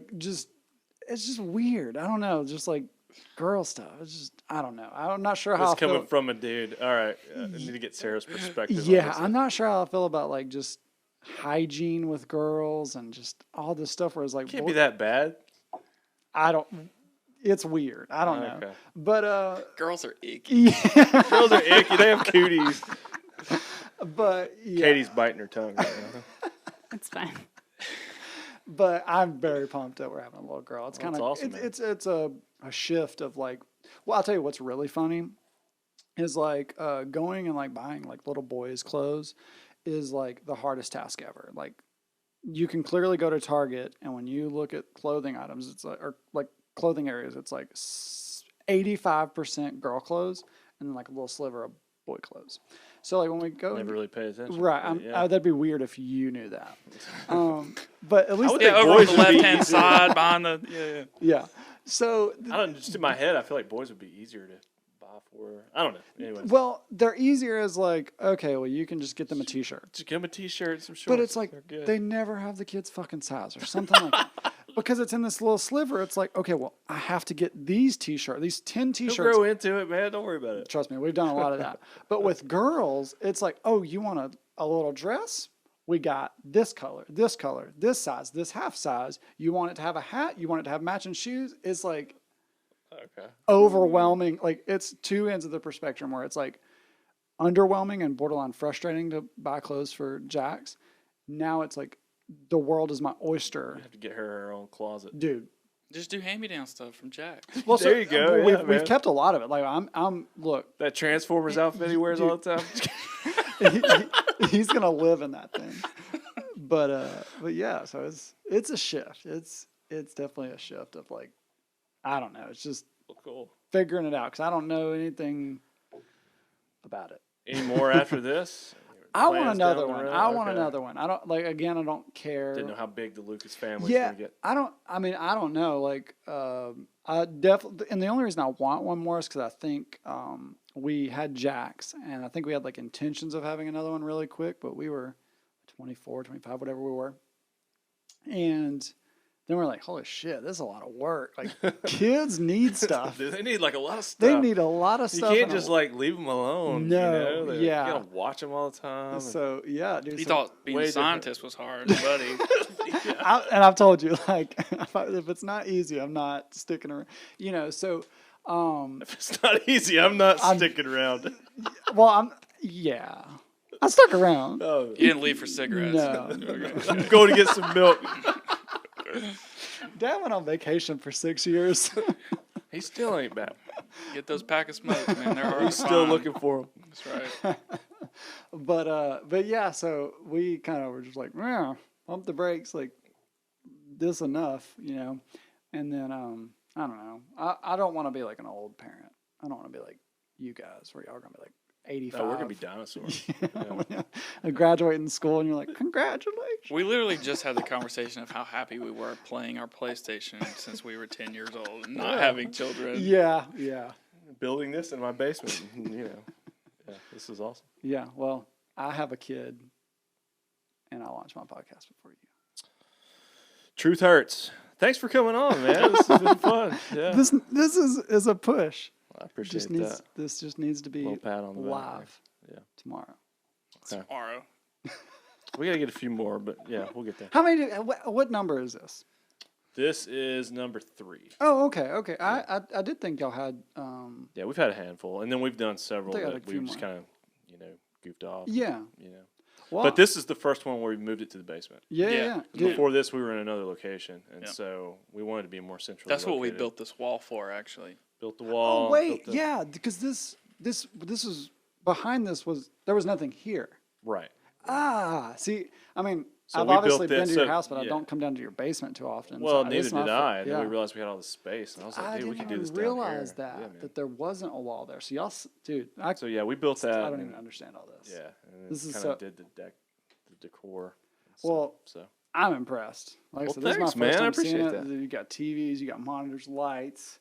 it's just weird. I don't know. Just like girl stuff. It's just, I don't know. I'm not sure how I feel. Coming from a dude. All right. I need to get Sarah's perspective. Yeah. I'm not sure how I feel about like just hygiene with girls and just all this stuff where it's like. Can't be that bad. It's weird. I don't know. Okay. But, girls are icky. Yeah. Girls are icky. They have cooties. But, yeah. Katie's biting her tongue right now. It's fine. But I'm very pumped that we're having a little girl. It's kind of awesome, it's a shift of like. Well, I'll tell you what's really funny is like going and like buying like little boys' clothes is like the hardest task ever. Like you can clearly go to Target, and when you look at clothing items, it's like, or like clothing areas, it's like 85% girl clothes and then like a little sliver of boy clothes. So like when we go, never really pay attention. Right, that'd be weird if you knew that. But at least over on the left-hand side behind the yeah. So I don't, just in my head, I feel like boys would be easier to buy for. I don't know. Anyways. Well, they're easier as like, okay, well you can just get them a t-shirt. Just get them a t-shirt, some shorts. But it's like they never have the kid's fucking size or something like that. Because it's in this little sliver, it's like, okay, well, I have to get these t-shirts, these 10 t-shirts. You'll grow into it, man. Don't worry about it. Trust me, we've done a lot of that. But with girls, it's like, oh, you want a little dress? We got this color, this size, this half size. You want it to have a hat? You want it to have matching shoes? It's like overwhelming. Like it's 2 ends of the spectrum where it's like underwhelming and borderline frustrating to buy clothes for Jax. Now it's like, the world is my oyster. You have to get her own closet, dude. Just do hand-me-down stuff from Jack. Well, there you go. We've kept a lot of it. Like look. That Transformers outfit he wears all the time. He's gonna live in that thing. But yeah, so it's a shift. It's definitely a shift of like, I don't know. It's just cool figuring it out because I don't know anything about it. Any more after this? I want another one. Another one. I don't I don't care. Didn't know how big the Lucas family was going to get. I don't know. Like, I definitely, and the only reason I want one more is because I think we had Jax, and I think we had like intentions of having another one really quick, but we were 24, 25, whatever we were. And then we're like, holy shit, this is a lot of work. Like, kids need stuff. They need like a lot of stuff. They need a lot of stuff. You can't just like leave them alone. No, you know? You gotta watch them all the time. So yeah, dude. He thought being a scientist was hard, buddy. And I've told you, like, if it's not easy, I'm not sticking around. You know, so if it's not easy, I'm not sticking around. Well, I stuck around. Oh. You didn't leave for cigarettes. No. I'm going to get some milk. Dad went on vacation for 6 years. He still ain't back. Get those pack of smokes, man. They're already He's still looking for them. That's right. But yeah, so we kind of were just like, pump the brakes, like this enough, you know. And then I don't know. I don't want to be like an old parent. I don't want to be like you guys, where y'all are gonna be like 85. No, we're gonna be dinosaurs. Graduating school, and you're like, congratulations. We literally just had the conversation of how happy we were playing our PlayStation since we were 10 years old and not having children. Yeah. Building this in my basement, you know. Yeah, this is awesome. Yeah, well, I have a kid, and I launched my podcast before you. Truth hurts. Thanks for coming on, man. This has been fun. Yeah. This is a push. I appreciate that. This just needs to be pat on the live back. tomorrow. Tomorrow. We got to get a few more, but yeah, we'll get there. How many? What number is this? This is number 3. Oh, okay. I did think y'all had. Yeah, we've had a handful, and then we've done several I think I had that a few we've just more. kind of, goofed off. Yeah. Well, But this is the first one where we moved it to the basement. Yeah. Dude. Before this, we were in another location, and Yeah. so we wanted to be more centrally That's what we located. built this wall for, actually. Built the wall. Oh wait, built the- yeah, because this was behind. There was nothing here. Right. See, I mean, So I've we obviously built been this, to your so- house, but I yeah. don't come down to your basement too often. Well, so neither this is did my I. And yeah. then we realized we had all this space, and I was like, I dude, we didn't could do this even down realize here. Yeah, man. that there wasn't a wall there. So y'all, dude, So yeah, we built that. I don't and- even understand all this. Yeah, and This then is kind so- of did the decor. and Well, stuff, so I'm impressed. Like I Well, said, this is my thanks, first man. I time seeing appreciate it. that. You got TVs, you got monitors, lights,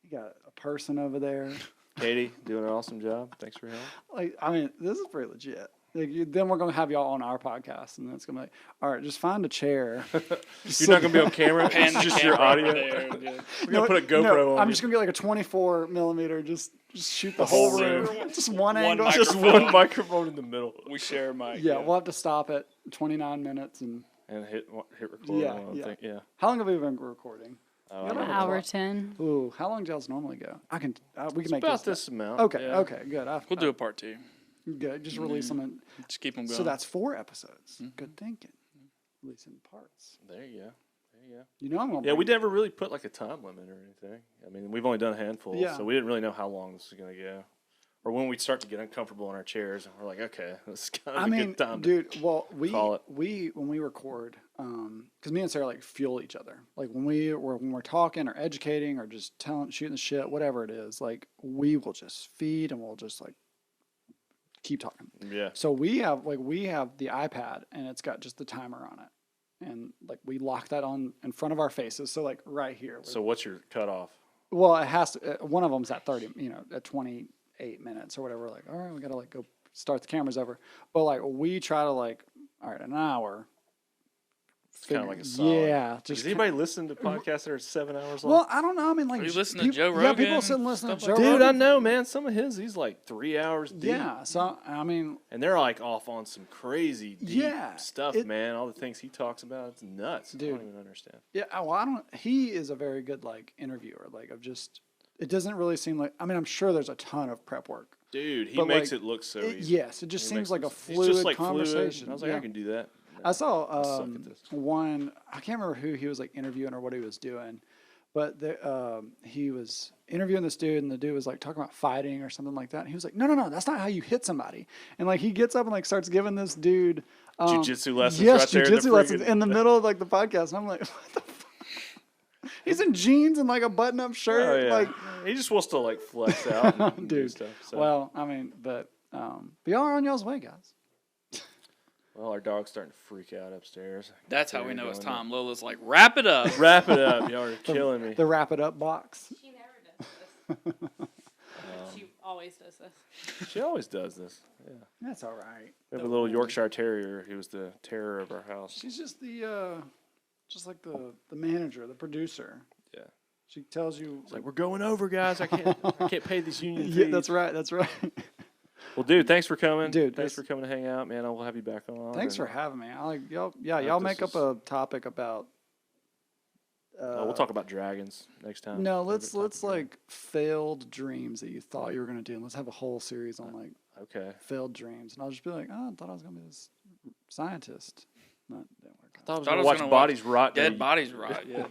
you got a person over there. Katie doing an awesome job. Thanks for your help. Like, I mean, this is pretty legit. Like, then we're gonna have y'all on our podcast, and then it's gonna be like, all right, just find a chair. You're not gonna be on camera. Pan It's the just your camera audio. there, yeah. We're gonna put a GoPro on. I'm you. just gonna get like a 24 millimeter, just shoot the whole whole room, room. just one One angle. just microphone. one microphone in the middle We share a mic. Yeah, we'll have to stop at 29 minutes. And and hit record. Yeah, on, I yeah. think. Yeah. how long have we been recording? Oh, I I don't don't An know. know. hour 10. Ooh, how long do y'all's normally go? We can It's make about this. this amount. Okay, yeah. okay, good. We'll do a part 2. Good. Just release them. In, Just keep them going. so that's 4 episodes. Good thinking. Release in parts. There you go. There you go. You know I'm gonna. Yeah, bring- we never really put like a time limit or anything. I mean, we've only done a handful, Yeah. so we didn't really know how long this was gonna go, or when we'd start to get uncomfortable in our chairs, and we're like, okay, this is kind of I a mean, good time. dude. Well, call it. we when we record, because me and Sarah like fuel each other. Like when we're talking or educating or just shooting the shit, whatever it is. Like we will just feed and we'll just like keep talking. Yeah. So we have the iPad and it's got just the timer on it, and like we lock that on in front of our faces. So like right here. So what's your cutoff? Well, it has to. One of them's at 30. At 28 minutes or whatever. We're like, all right, we gotta like go start the cameras over. But like we try to like, all right, an hour. It's kind of like a solid. Yeah. Does anybody listen to podcasts that are 7 hours long? Well, I don't know. I mean, like, Are you listening to peop- Joe Yeah, people Rogan, sit and listen to stuff Joe like Dude, Rogan. I know, man. Some of he's like 3 hours deep. Yeah. So I mean, And they're like off on some crazy deep Yeah, stuff, man. All the things he talks about, it's nuts. I Dude. don't even understand. yeah. Well, I don't. He is a very good like interviewer. Like, of just. It doesn't really seem like. I mean, I'm sure there's a ton of prep work. Dude, he But, makes like, it look so easy. Yes, it just He seems makes like it- a it's fluid just like conversation. Fluid. I was like, Yeah. I can do that. I saw suck at this. one. I can't remember who he was like interviewing or what he was doing, but he was interviewing this dude, and the dude was like talking about fighting or something like that. And he was like, "No, that's not how you hit somebody." And like he gets up and like starts giving this dude Jiu-jitsu lessons Yes, right there in the jiu-jitsu lessons friggin- in the middle of like the podcast, and I'm like, "What the fuck?" He's in jeans and like a button-up shirt, Oh, yeah. like. He just wants to like flex out and do Dude, stuff. So. Well, I mean, but y'all are on y'all's way, guys. Well, our dog's starting to freak out upstairs. That's how There we you know go, it's man. Tom. Lola's like, wrap it up. Wrap it up. Y'all are killing me. The wrap it up box. She never does this. She always does this. She always does this. Yeah. That's all right. We have a little Yorkshire Terrier. He was the terror of our house. She's just just like the manager, the producer. Yeah. She tells you. It's like, we're going over, guys. I can't pay these union fees. Yeah, that's right. That's right. Well, dude, thanks for coming. Dude, thanks for coming to hang out, man. I will have you back on. Thanks for and- having me. I like y'all. Yeah, hope y'all this make up is- a topic about. we'll talk about dragons next time. No, Favorite let's topic. like failed dreams that you thought you were gonna do, and let's have a whole series on like Okay. failed dreams. And I'll just be like, oh, I thought I was gonna be this scientist. That didn't work out. I was Thought I gonna was watch gonna bodies rot. Dead dude. bodies rot. Yeah.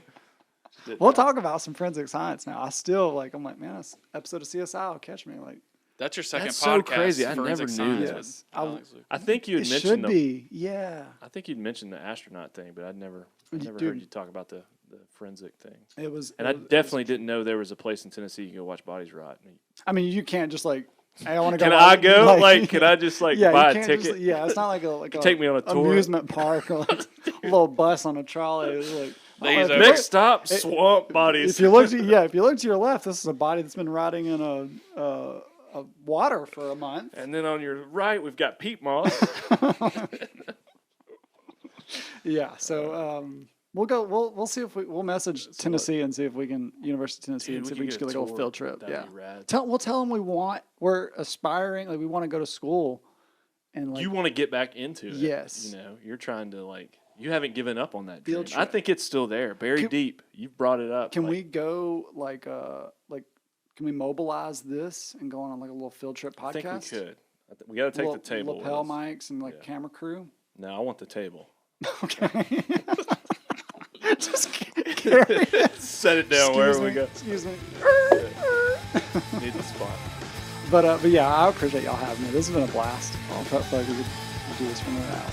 We'll talk about some forensic science now. I still like. I'm like, man, this episode of CSI will catch me. Like, That's your second That's so podcast. crazy. I Forensic never knew Science that. with Yes. Alex Luke. I think you it had should mentioned the. be. Yeah. I think you'd mentioned the astronaut thing, but I'd never Dude. heard you talk about the forensic thing. It was. And it I was- definitely didn't know there was a place in Tennessee you can go watch bodies rot. I mean, you can't just like. Hey, I want to go. Can watch- I go? Like, can I just like yeah, buy you a can't ticket? Just, yeah, it's not like a Take me on a tour. amusement park or like a little bus on a trolley. It's like, These if are- you Next look- stop, swamp bodies. if you look to your left, this is a body that's been rotting in a water for a month. And then on your right, we've got peat moss. Yeah, so we'll go. We'll see if we'll message Tennessee and see if we can University of Tennessee Dude, and see we if we can can just get get a like a little tour. field trip. That'd Yeah, be rad. we'll tell them we're aspiring, like we want to go to school, and like you want to get back into it. Yes. You know, you're trying to like, you haven't given up on that dream. Field I trip. think it's still there, buried deep. You've brought it up. Can like, we go can we mobilize this and go on like a little field trip podcast? I think we could. We got to take the table. Lapel with us. mics and like camera crew. No, I want the table. Okay. Just carry it. Set it down wherever we go. Excuse me. Need the spot. But yeah, I appreciate y'all having me. This has been a blast. I felt like we could do this from now.